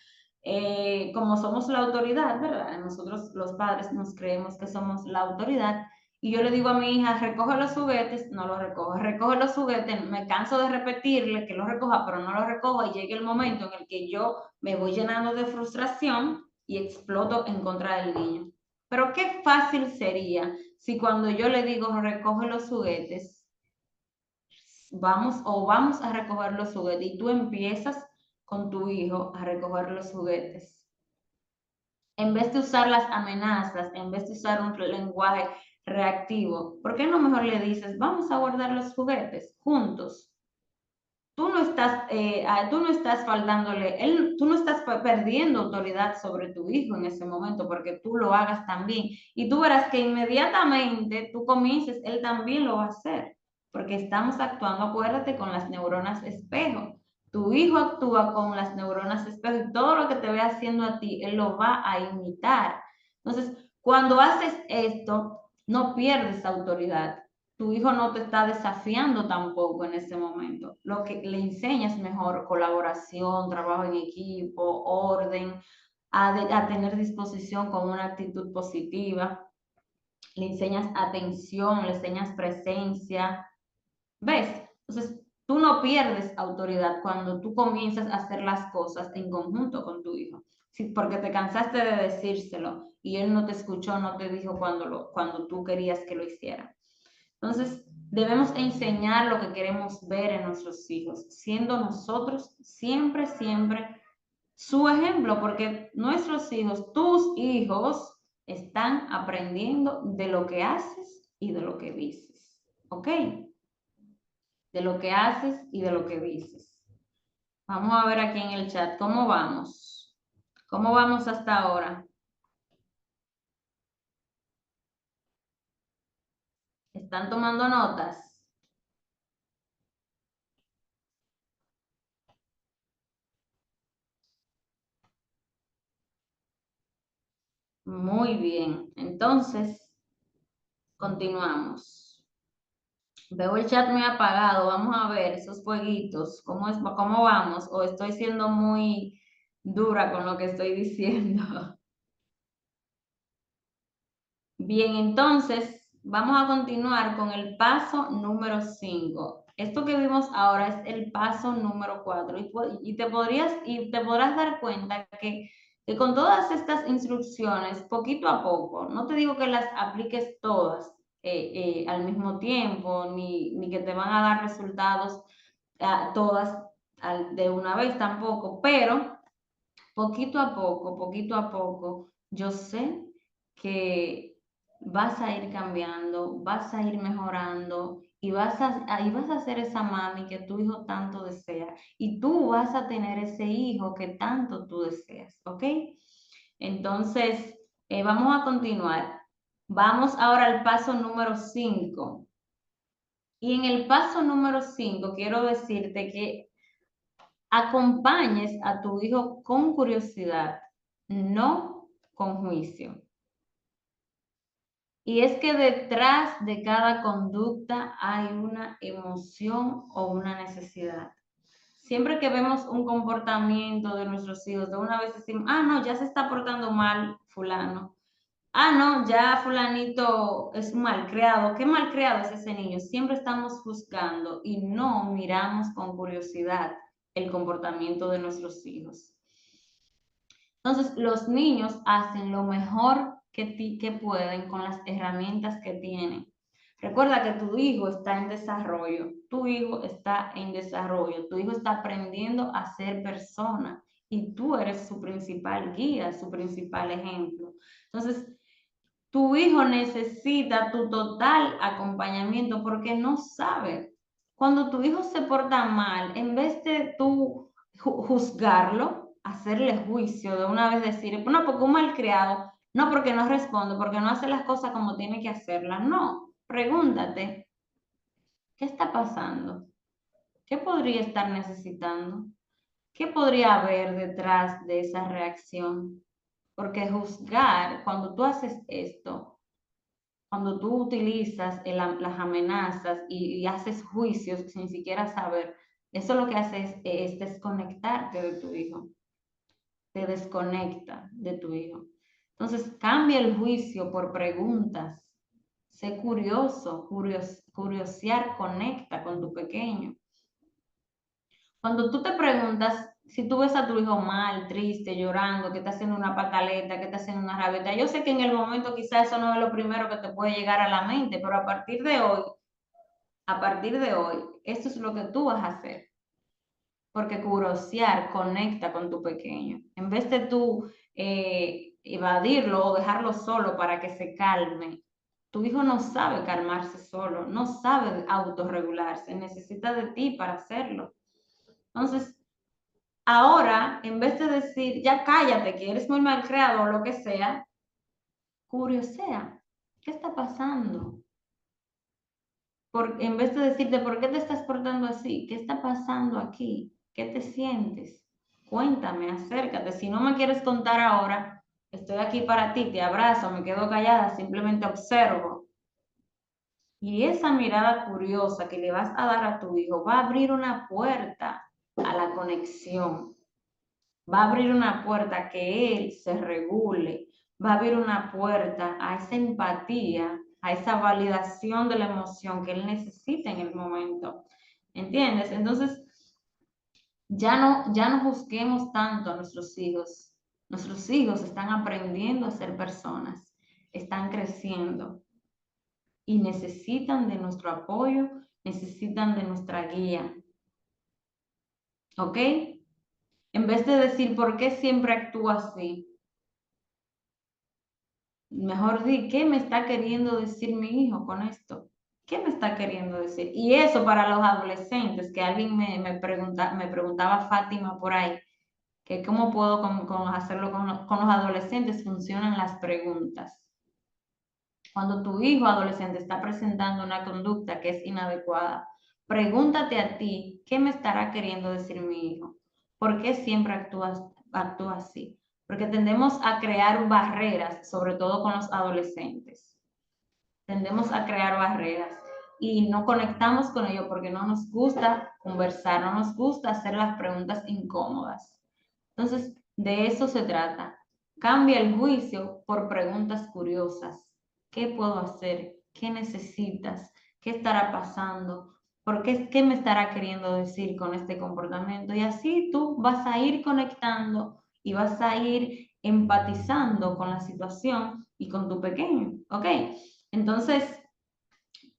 como somos la autoridad, ¿verdad? Nosotros los padres nos creemos que somos la autoridad y yo le digo a mi hija, recoge los juguetes, no los recoge, recoge los juguetes, me canso de repetirle que los recoja, pero no los recojo y llega el momento en el que yo me voy llenando de frustración y exploto en contra del niño. Pero qué fácil sería si cuando yo le digo recoge los juguetes, vamos a recoger los juguetes y tú empiezas con tu hijo a recoger los juguetes. En vez de usar las amenazas, en vez de usar un lenguaje reactivo, ¿por qué no mejor le dices, vamos a guardar los juguetes juntos? Tú no estás faltándole, tú no estás perdiendo autoridad sobre tu hijo en ese momento porque tú lo hagas también. Y tú verás que inmediatamente tú comiences, él también lo va a hacer, porque estamos actuando, acuérdate, con las neuronas espejo. Tu hijo actúa con las neuronas espejo y todo lo que te ve haciendo a ti, él lo va a imitar. Entonces, cuando haces esto, no pierdes autoridad, tu hijo no te está desafiando tampoco en ese momento. Lo que le enseñas mejor, colaboración, trabajo en equipo, orden, a tener disposición con una actitud positiva. Le enseñas atención, le enseñas presencia. ¿Ves? Entonces, tú no pierdes autoridad cuando tú comienzas a hacer las cosas en conjunto con tu hijo. Sí, porque te cansaste de decírselo y él no te escuchó, no te dijo cuando tú querías que lo hiciera. Entonces, debemos enseñar lo que queremos ver en nuestros hijos, siendo nosotros siempre, siempre su ejemplo, porque nuestros hijos, tus hijos, están aprendiendo de lo que haces y de lo que dices. ¿Ok? De lo que haces y de lo que dices. Vamos a ver aquí en el chat, ¿cómo vamos? ¿Cómo vamos hasta ahora? ¿Están tomando notas? Muy bien. Entonces, continuamos. Veo el chat muy apagado. Vamos a ver esos jueguitos. ¿Cómo vamos? ¿O estoy siendo muy dura con lo que estoy diciendo? Bien, entonces vamos a continuar con el paso número 5. Esto que vimos ahora es el paso número 4 y te podrás dar cuenta que con todas estas instrucciones, poquito a poco, no te digo que las apliques todas al mismo tiempo, ni que te van a dar resultados todas de una vez tampoco, pero poquito a poco, yo sé que vas a ir cambiando, vas a ir mejorando y vas a ser esa mami que tu hijo tanto desea y tú vas a tener ese hijo que tanto tú deseas, ¿ok? Entonces, vamos a continuar. Vamos ahora al paso número 5. Y en el paso número 5 quiero decirte que acompañes a tu hijo con curiosidad, no con juicio. Y es que detrás de cada conducta hay una emoción o una necesidad. Siempre que vemos un comportamiento de nuestros hijos, de una vez decimos, ah, no, ya se está portando mal fulano. Ah, no, ya fulanito es un malcriado. ¿Qué malcriado es ese niño? Siempre estamos juzgando y no miramos con curiosidad el comportamiento de nuestros hijos. Entonces, los niños hacen lo mejor que pueden con las herramientas que tienen. Recuerda que tu hijo está en desarrollo, tu hijo está en desarrollo, tu hijo está aprendiendo a ser persona y tú eres su principal guía, su principal ejemplo. Entonces, tu hijo necesita tu total acompañamiento porque no sabe. Cuando tu hijo se porta mal, en vez de tú juzgarlo, hacerle juicio, de una vez decir, no, porque un malcriado, no porque no responde, porque no hace las cosas como tiene que hacerlas. No, pregúntate, ¿qué está pasando? ¿Qué podría estar necesitando? ¿Qué podría haber detrás de esa reacción? Porque juzgar, cuando tú haces esto, cuando tú utilizas las amenazas y haces juicios sin siquiera saber, eso lo que hace es desconectarte de tu hijo, te desconecta de tu hijo. Entonces, cambia el juicio por preguntas. Sé curioso, curiosear conecta con tu pequeño. Cuando tú te preguntas, si tú ves a tu hijo mal, triste, llorando, que está haciendo una pataleta, que está haciendo una rabieta, yo sé que en el momento quizás eso no es lo primero que te puede llegar a la mente, pero a partir de hoy, esto es lo que tú vas a hacer. Porque curiosear conecta con tu pequeño. En vez de tú evadirlo o dejarlo solo para que se calme, tu hijo no sabe calmarse solo, no sabe autorregularse, necesita de ti para hacerlo. Entonces, ahora, en vez de decir, ya cállate, que eres muy mal creado o lo que sea, curiosea, ¿qué está pasando? En vez de decirte, ¿por qué te estás portando así? ¿Qué está pasando aquí? ¿Qué te sientes? Cuéntame, acércate. Si no me quieres contar ahora, estoy aquí para ti, te abrazo, me quedo callada, simplemente observo. Y esa mirada curiosa que le vas a dar a tu hijo va a abrir una puerta a la conexión, va a abrir una puerta a que él se regule, va a abrir una puerta a esa empatía, a esa validación de la emoción que él necesita en el momento. ¿Entiendes? Entonces, ya no juzguemos tanto a nuestros hijos. Nuestros hijos están aprendiendo a ser personas, están creciendo y necesitan de nuestro apoyo, necesitan de nuestra guía. ¿Ok? En vez de decir, ¿por qué siempre actúa así? Mejor di, ¿qué me está queriendo decir mi hijo con esto? ¿Qué me está queriendo decir? Y eso para los adolescentes, que alguien me preguntaba Fátima por ahí, que cómo puedo hacerlo con los adolescentes, funcionan las preguntas. Cuando tu hijo adolescente está presentando una conducta que es inadecuada, pregúntate a ti, ¿qué me estará queriendo decir mi hijo? ¿Por qué siempre actúa así? porque tendemos a crear barreras, sobre todo con los adolescentes. Tendemos a crear barreras y no conectamos con ellos porque no nos gusta conversar, no nos gusta hacer las preguntas incómodas. Entonces, de eso se trata. Cambia el juicio por preguntas curiosas. ¿Qué puedo hacer? ¿Qué necesitas? ¿Qué estará pasando? ¿Qué me estará queriendo decir con este comportamiento? Y así tú vas a ir conectando y vas a ir empatizando con la situación y con tu pequeño, ¿ok? Entonces,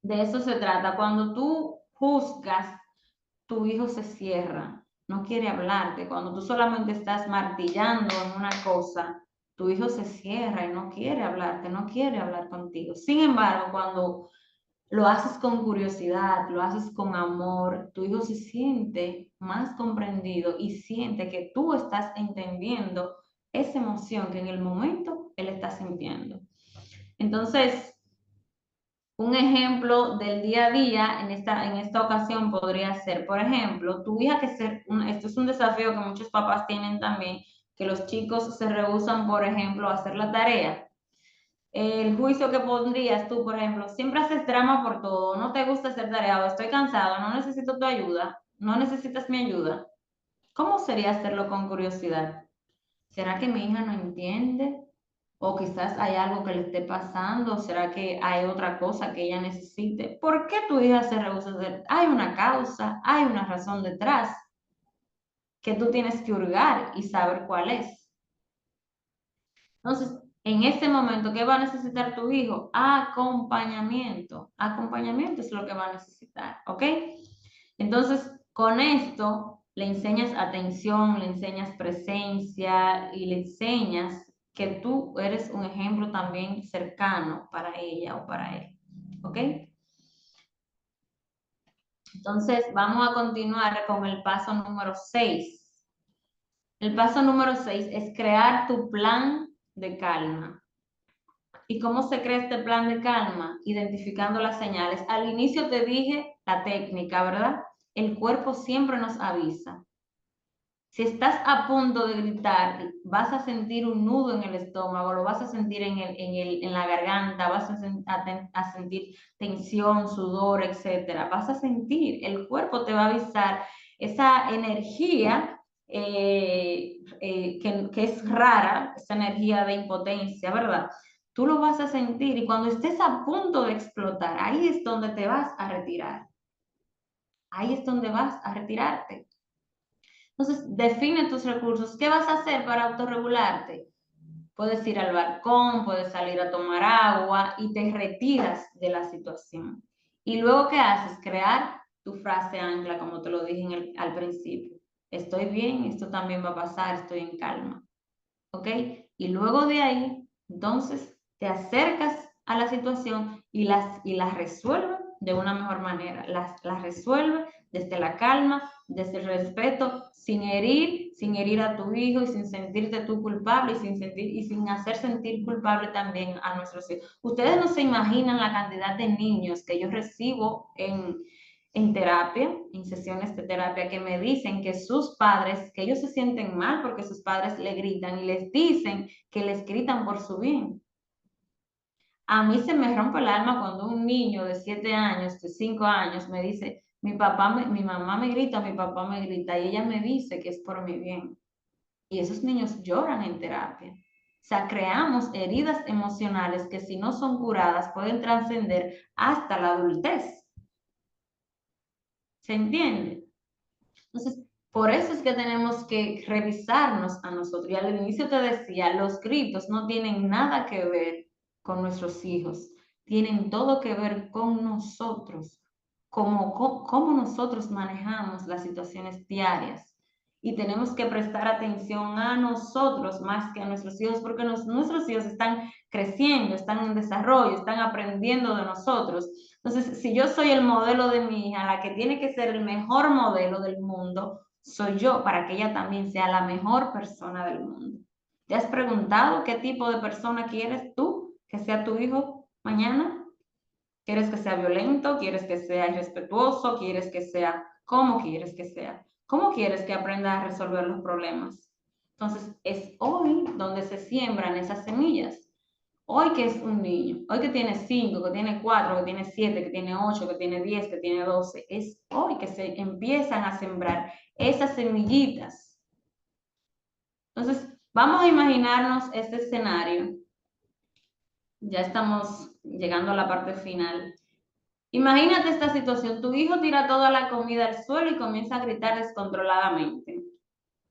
de eso se trata. Cuando tú juzgas, tu hijo se cierra, no quiere hablarte. Cuando tú solamente estás martillando en una cosa, tu hijo se cierra y no quiere hablarte, no quiere hablar contigo. Sin embargo, cuando lo haces con curiosidad, lo haces con amor, tu hijo se siente más comprendido y siente que tú estás entendiendo esa emoción que en el momento él está sintiendo. Entonces, un ejemplo del día a día en esta ocasión podría ser, por ejemplo, tu hija esto es un desafío que muchos papás tienen también, que los chicos se rehúsan, por ejemplo, a hacer la tarea. El juicio que pondrías tú, por ejemplo, siempre haces drama por todo, no te gusta hacer tarea o estoy cansado, no necesito tu ayuda, no necesitas mi ayuda. ¿Cómo sería hacerlo con curiosidad? ¿Será que mi hija no entiende? ¿O quizás hay algo que le esté pasando? ¿Será que hay otra cosa que ella necesite? ¿Por qué tu hija se rehúsa a hacer? Hay una causa, hay una razón detrás que tú tienes que hurgar y saber cuál es. Entonces, en este momento, ¿qué va a necesitar tu hijo? Acompañamiento. Acompañamiento es lo que va a necesitar, ¿ok? Entonces, con esto le enseñas atención, le enseñas presencia y le enseñas que tú eres un ejemplo también cercano para ella o para él, ¿ok? Entonces, vamos a continuar con el paso número 6. El paso número 6 es crear tu plan de calma. ¿Y cómo se crea este plan de calma? Identificando las señales. Al inicio te dije la técnica, ¿verdad? El cuerpo siempre nos avisa. Si estás a punto de gritar, vas a sentir un nudo en el estómago, lo vas a sentir en la garganta, vas a sentir tensión, sudor, etcétera. Vas a sentir, el cuerpo te va a avisar esa energía que es rara, esa energía de impotencia, ¿verdad? Tú lo vas a sentir y cuando estés a punto de explotar, ahí es donde te vas a retirar. Ahí es donde vas a retirarte. Entonces, define tus recursos. ¿Qué vas a hacer para autorregularte? Puedes ir al balcón, puedes salir a tomar agua y te retiras de la situación. Y luego, ¿qué haces? Crear tu frase ancla, como te lo dije al principio. Estoy bien, esto también va a pasar, estoy en calma. ¿Ok? Y luego de ahí, entonces, te acercas a la situación y las resuelves de una mejor manera. Las resuelves desde la calma, desde el respeto, sin herir a tu hijo y sin sentirte tú culpable y sin hacer sentir culpable también a nuestros hijos. Ustedes no se imaginan la cantidad de niños que yo recibo en terapia, en sesiones de terapia, que me dicen que sus padres, que ellos se sienten mal porque sus padres le gritan y les dicen que les gritan por su bien. A mí se me rompe el alma cuando un niño de 7 años, de 5 años, me dice, mi mamá me grita, mi papá me grita, y ella me dice que es por mi bien. Y esos niños lloran en terapia. O sea, creamos heridas emocionales que si no son curadas pueden trascender hasta la adultez. ¿Se entiende? Entonces, por eso es que tenemos que revisarnos a nosotros. Y al inicio te decía, los gritos no tienen nada que ver con nuestros hijos, tienen todo que ver con nosotros, cómo nosotros manejamos las situaciones diarias. Y tenemos que prestar atención a nosotros más que a nuestros hijos, porque nuestros hijos están creciendo, están en desarrollo, están aprendiendo de nosotros. Entonces, si yo soy el modelo de mi hija, la que tiene que ser el mejor modelo del mundo, soy yo para que ella también sea la mejor persona del mundo. ¿Te has preguntado qué tipo de persona quieres tú que sea tu hijo mañana? ¿Quieres que sea violento? ¿Quieres que sea irrespetuoso? ¿Quieres que sea cómo quieres que sea? ¿Cómo quieres que aprenda a resolver los problemas? Entonces, es hoy donde se siembran esas semillas. Hoy que es un niño, hoy que tiene 5, que tiene 4, que tiene 7, que tiene 8, que tiene 10, que tiene 12, es hoy que se empiezan a sembrar esas semillitas. Entonces, vamos a imaginarnos este escenario. Ya estamos llegando a la parte final. Imagínate esta situación, tu hijo tira toda la comida al suelo y comienza a gritar descontroladamente.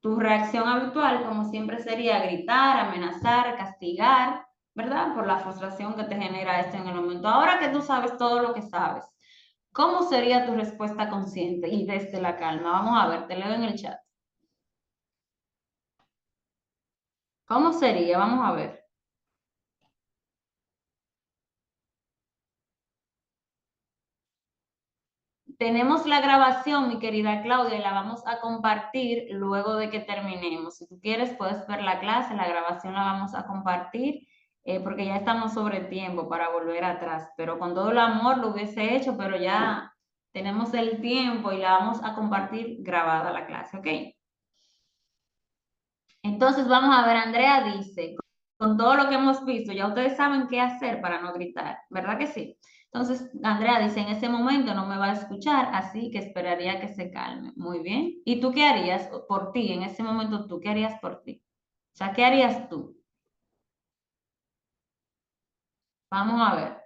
Tu reacción habitual, como siempre, sería gritar, amenazar, castigar, ¿verdad? Por la frustración que te genera esto en el momento. Ahora que tú sabes todo lo que sabes, ¿cómo sería tu respuesta consciente y desde la calma? Vamos a ver, te leo en el chat. ¿Cómo sería? Vamos a ver. Tenemos la grabación, mi querida Claudia, y la vamos a compartir luego de que terminemos. Si tú quieres, puedes ver la clase, la grabación la vamos a compartir, porque ya estamos sobre tiempo para volver atrás. Pero con todo el amor lo hubiese hecho, pero ya tenemos el tiempo y la vamos a compartir grabada la clase, ¿ok? Entonces vamos a ver, Andrea dice, con todo lo que hemos visto, ya ustedes saben qué hacer para no gritar, ¿verdad que sí? Entonces, Andrea dice, en ese momento no me va a escuchar, así que esperaría que se calme. Muy bien. ¿Y tú qué harías por ti? En ese momento, ¿tú qué harías por ti? O sea, ¿qué harías tú? Vamos a ver.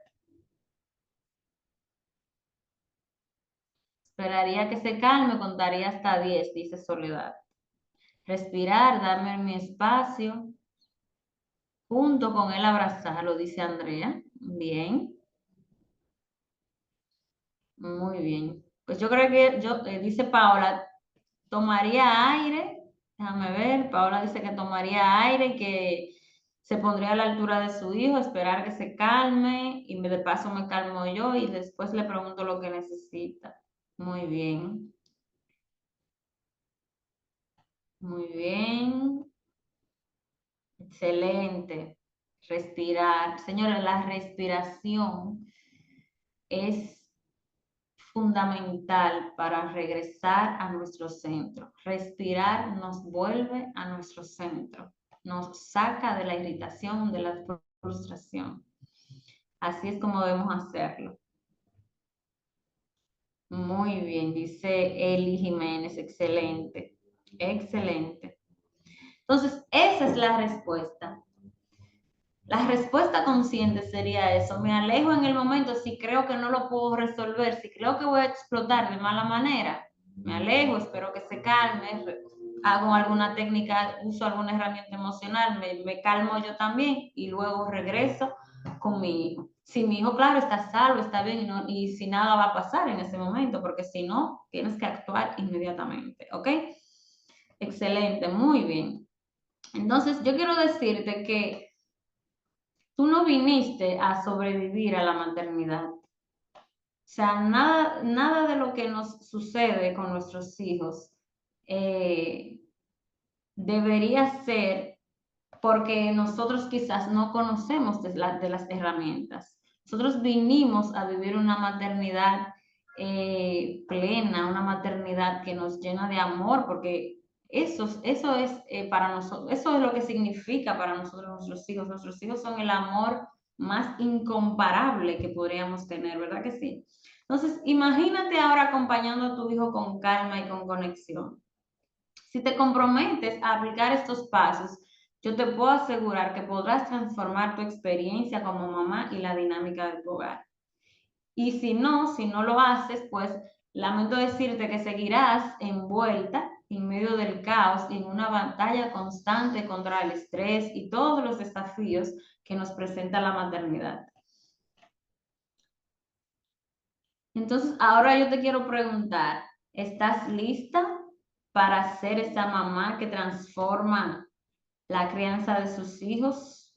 Esperaría que se calme, contaría hasta 10, dice Soledad. Respirar, darme mi espacio, junto con él abrazarlo, dice Andrea. Bien. Muy bien. Pues yo creo que dice Paola, tomaría aire. Déjame ver. Paola dice que tomaría aire y que se pondría a la altura de su hijo, esperar que se calme y de paso me calmo yo y después le pregunto lo que necesita. Muy bien. Muy bien. Excelente. Respirar. Señores, la respiración es fundamental para regresar a nuestro centro. Respirar nos vuelve a nuestro centro, nos saca de la irritación, de la frustración. Así es como debemos hacerlo. Muy bien, dice Eli Jiménez, excelente, excelente. Entonces, esa es la respuesta. La respuesta consciente sería eso. Me alejo en el momento si creo que no lo puedo resolver, si creo que voy a explotar de mala manera. Me alejo, espero que se calme, hago alguna técnica, uso alguna herramienta emocional, me calmo yo también y luego regreso con mi hijo. Si mi hijo, claro, está salvo, está bien y si nada va a pasar en ese momento, porque si no, tienes que actuar inmediatamente, ¿ok? Excelente, muy bien. Entonces, yo quiero decirte que tú no viniste a sobrevivir a la maternidad. O sea, nada de lo que nos sucede con nuestros hijos eh, debería ser porque nosotros quizás no conocemos de las herramientas. Nosotros vinimos a vivir una maternidad plena, una maternidad que nos llena de amor, porque eso es para nosotros, eso es lo que significa para nosotros nuestros hijos. Nuestros hijos son el amor más incomparable que podríamos tener, ¿verdad que sí? Entonces, imagínate ahora acompañando a tu hijo con calma y con conexión. Si te comprometes a aplicar estos pasos, yo te puedo asegurar que podrás transformar tu experiencia como mamá y la dinámica de tu hogar. Y si no lo haces, pues lamento decirte que seguirás envuelta en medio del caos y en una batalla constante contra el estrés y todos los desafíos que nos presenta la maternidad. Entonces, ahora yo te quiero preguntar, ¿estás lista para ser esa mamá que transforma la crianza de sus hijos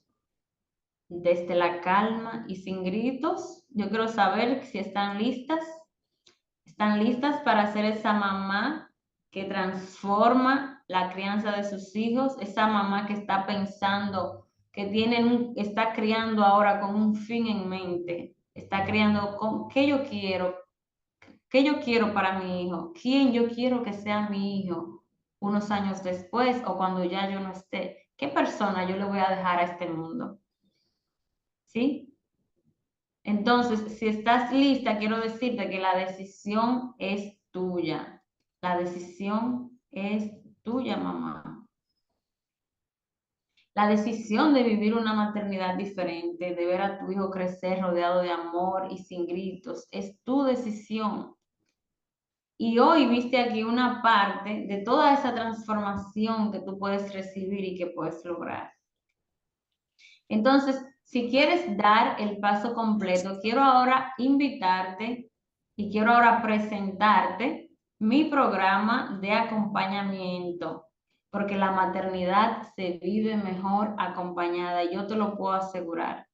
desde la calma y sin gritos? Yo quiero saber si están listas. ¿Están listas para ser esa mamá que transforma la crianza de sus hijos? Esa mamá que está pensando, que está criando ahora con un fin en mente. Está criando con qué yo quiero para mi hijo, quién yo quiero que sea mi hijo. unos años después o cuando ya yo no esté? ¿Qué persona yo le voy a dejar a este mundo? ¿Sí? Entonces, si estás lista, quiero decirte que la decisión es tuya. La decisión es tuya, mamá. La decisión de vivir una maternidad diferente, de ver a tu hijo crecer rodeado de amor y sin gritos, es tu decisión. Y hoy viste aquí una parte de toda esa transformación que tú puedes recibir y que puedes lograr. Entonces, si quieres dar el paso completo, quiero ahora invitarte y quiero ahora presentarte mi programa de acompañamiento, porque la maternidad se vive mejor acompañada, yo te lo puedo asegurar.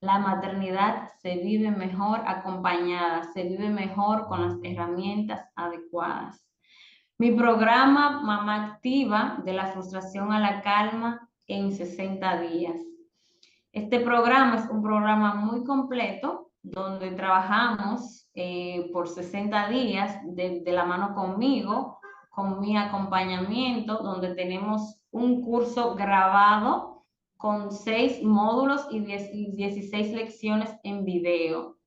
La maternidad se vive mejor acompañada, se vive mejor con las herramientas adecuadas. Mi programa Mamá Activa, de la frustración a la calma en 60 días. Este programa es un programa muy completo donde trabajamos por 60 días de la mano conmigo, con mi acompañamiento, donde tenemos un curso grabado con 6 módulos y 16 lecciones en video.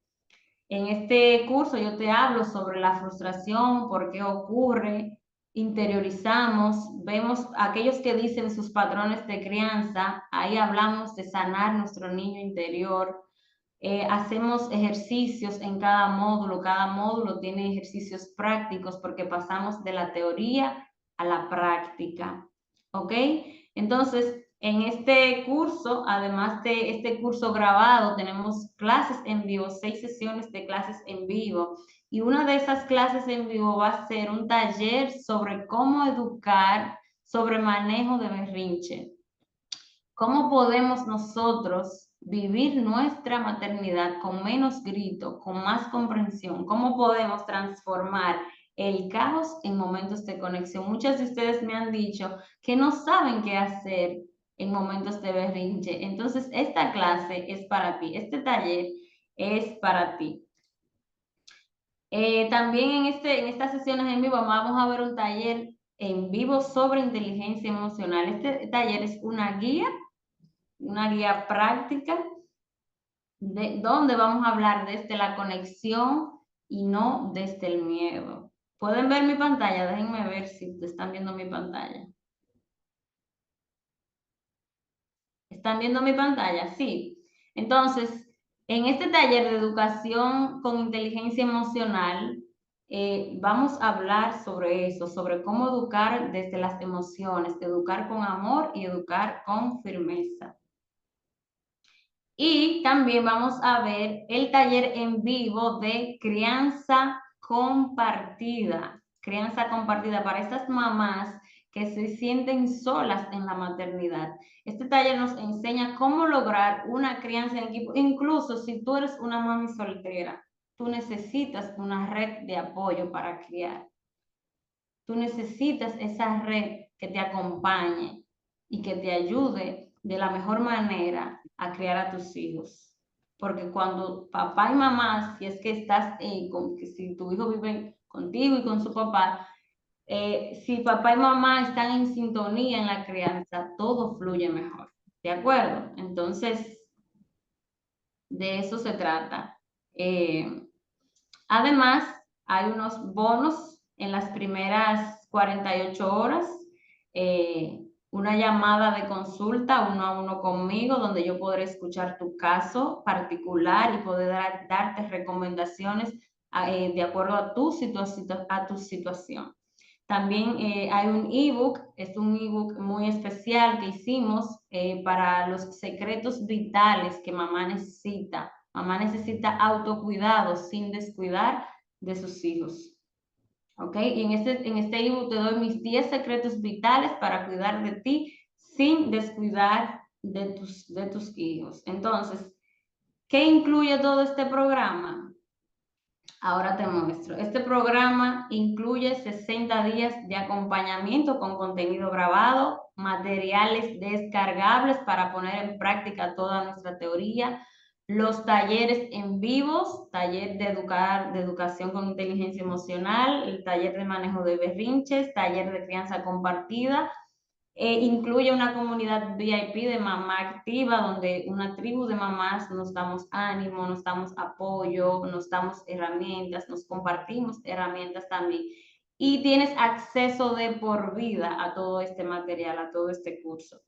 En este curso yo te hablo sobre la frustración, por qué ocurre, interiorizamos, vemos aquellos que dicen sus patrones de crianza, ahí hablamos de sanar nuestro niño interior, hacemos ejercicios en cada módulo tiene ejercicios prácticos porque pasamos de la teoría a la práctica, ¿ok? Entonces, en este curso, además de este curso grabado, tenemos clases en vivo, 6 sesiones de clases en vivo. Y una de esas clases en vivo va a ser un taller sobre cómo educar, sobre manejo de berrinche. ¿Cómo podemos nosotros vivir nuestra maternidad con menos grito, con más comprensión? ¿Cómo podemos transformar el caos en momentos de conexión? Muchas de ustedes me han dicho que no saben qué hacer en momentos de berrinche. Entonces, esta clase es para ti, este taller es para ti. También en estas sesiones en vivo vamos a ver un taller en vivo sobre inteligencia emocional. Este taller es una guía práctica de donde vamos a hablar desde la conexión y no desde el miedo. ¿Pueden ver mi pantalla? Déjenme ver si están viendo mi pantalla. ¿Están viendo mi pantalla? Sí. Entonces, en este taller de educación con inteligencia emocional, vamos a hablar sobre eso, sobre cómo educar desde las emociones, educar con amor y educar con firmeza. Y también vamos a ver el taller en vivo de crianza compartida. Crianza compartida para estas mamás que se sienten solas en la maternidad. Este taller nos enseña cómo lograr una crianza en equipo. Incluso si tú eres una mami soltera, tú necesitas una red de apoyo para criar. Tú necesitas esa red que te acompañe y que te ayude de la mejor manera a criar a tus hijos. Porque cuando papá y mamá, si es que estás, si tu hijo vive contigo y con su papá, si papá y mamá están en sintonía en la crianza, todo fluye mejor. ¿De acuerdo? Entonces, de eso se trata. Además, hay unos bonos en las primeras 48 horas, una llamada de consulta 1 a 1 conmigo, donde yo podré escuchar tu caso particular y poder darte recomendaciones de acuerdo a tu situación. También hay un ebook, es un ebook muy especial que hicimos para los secretos vitales que mamá necesita. Mamá necesita autocuidado sin descuidar de sus hijos. ¿Ok? Y en este ebook te doy mis 10 secretos vitales para cuidar de ti sin descuidar de tus hijos. Entonces, ¿qué incluye todo este programa? Ahora te muestro. Este programa incluye 60 días de acompañamiento con contenido grabado, materiales descargables para poner en práctica toda nuestra teoría, los talleres en vivos, taller de educación con inteligencia emocional, el taller de manejo de berrinches, taller de crianza compartida. Incluye una comunidad VIP de mamá activa, donde una tribu de mamás nos damos ánimo, nos damos apoyo, nos damos herramientas, nos compartimos herramientas también. Y tienes acceso de por vida a todo este material, a todo este curso.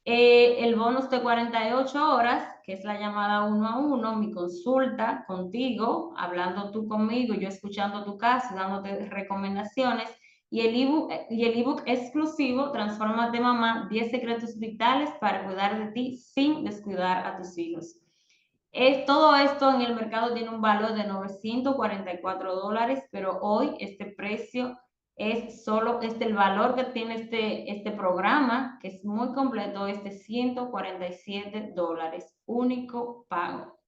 El bonus de 48 horas, que es la llamada 1 a 1, mi consulta contigo, hablando tú conmigo, yo escuchando tu caso, dándote recomendaciones, y el ebook exclusivo, Transfórmate Mamá, 10 secretos vitales para cuidar de ti sin descuidar a tus hijos. Todo esto en el mercado tiene un valor de $944, pero hoy este precio es solo el valor que tiene este programa, que es muy completo, es de $147, único pago.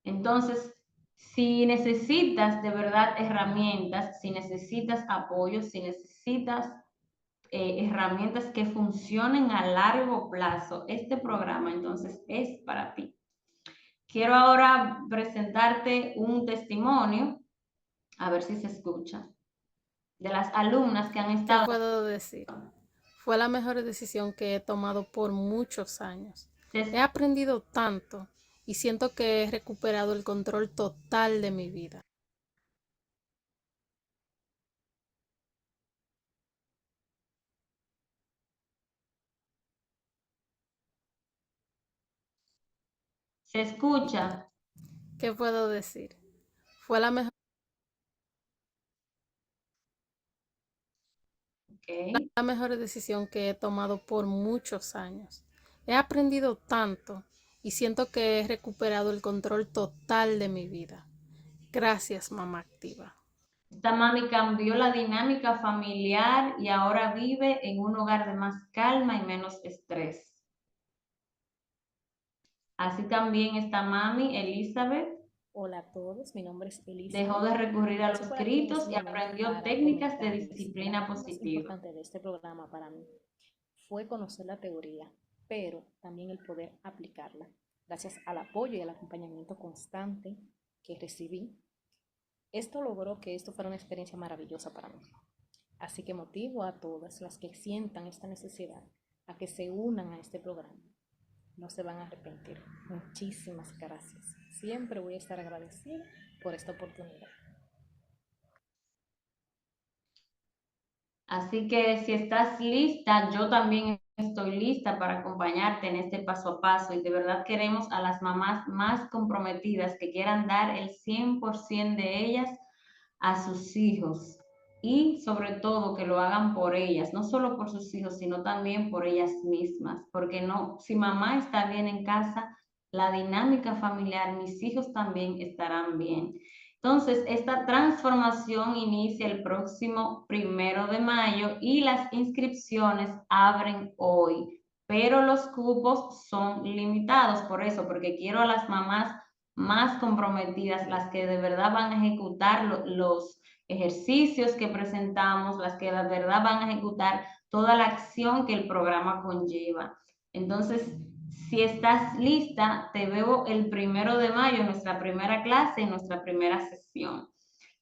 Entonces, si necesitas de verdad herramientas, si necesitas apoyo, si necesitas herramientas que funcionen a largo plazo, este programa entonces es para ti. Quiero ahora presentarte un testimonio, a ver si se escucha, de las alumnas que han ¿Qué estado. puedo decir? Fue la mejor decisión que he tomado por muchos años. He aprendido tanto y siento que he recuperado el control total de mi vida. Se escucha. ¿Qué puedo decir? Fue la Okay. mejor decisión que he tomado por muchos años. He aprendido tanto y siento que he recuperado el control total de mi vida. Gracias, mamá activa. Esta mami cambió la dinámica familiar y ahora vive en un hogar de más calma y menos estrés. Así también esta mami, Elizabeth, Hola a todos, mi nombre es dejó Elizabeth. de recurrir a Paso los por aquí en gritos este y momento aprendió para técnicas de comentarles que la disciplina parte más positiva. importante de este programa para mí fue conocer la teoría, pero también el poder aplicarla. Gracias al apoyo y al acompañamiento constante que recibí, esto logró que esto fuera una experiencia maravillosa para mí. Así que motivo a todas las que sientan esta necesidad a que se unan a este programa. No se van a arrepentir. Muchísimas gracias. Siempre voy a estar agradecida por esta oportunidad. Así que si estás lista, yo también estoy lista para acompañarte en este paso a paso y de verdad queremos a las mamás más comprometidas que quieran dar el 100% de ellas a sus hijos y sobre todo que lo hagan por ellas, no solo por sus hijos, sino también por ellas mismas, porque no, si mamá está bien en casa, la dinámica familiar, mis hijos también estarán bien. Entonces, esta transformación inicia el próximo 1 de mayo y las inscripciones abren hoy, pero los cupos son limitados por eso, porque quiero a las mamás más comprometidas, las que de verdad van a ejecutar los ejercicios que presentamos, las que de verdad van a ejecutar toda la acción que el programa conlleva. Entonces, si estás lista, te veo el 1 de mayo, nuestra primera clase, nuestra primera sesión.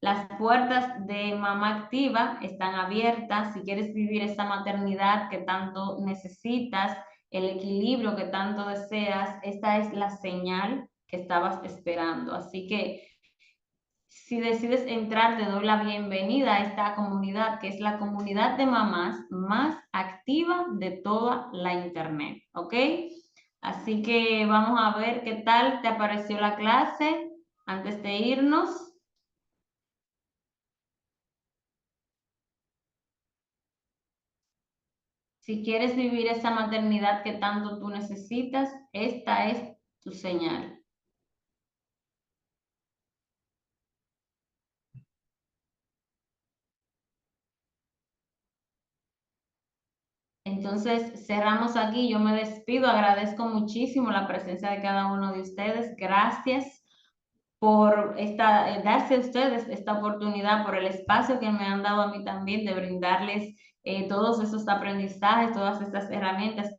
Las puertas de Mamá Activa están abiertas. Si quieres vivir esa maternidad que tanto necesitas, el equilibrio que tanto deseas, esta es la señal que estabas esperando. Así que si decides entrar, te doy la bienvenida a esta comunidad, que es la comunidad de mamás más activa de toda la internet, ¿ok? Así que vamos a ver qué tal te apareció la clase antes de irnos. Si quieres vivir esa maternidad que tanto tú necesitas, esta es tu señal. Entonces, cerramos aquí. Yo me despido. Agradezco muchísimo la presencia de cada uno de ustedes. Gracias por darse a ustedes esta oportunidad, por el espacio que me han dado a mí también de brindarles todos esos aprendizajes, todas estas herramientas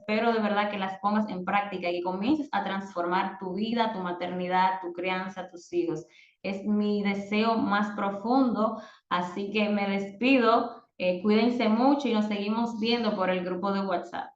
espero de verdad que las pongas en práctica y que comiences a transformar tu vida, tu maternidad, tu crianza, tus hijos. Es mi deseo más profundo, así que me despido. Cuídense mucho y nos seguimos viendo por el grupo de WhatsApp.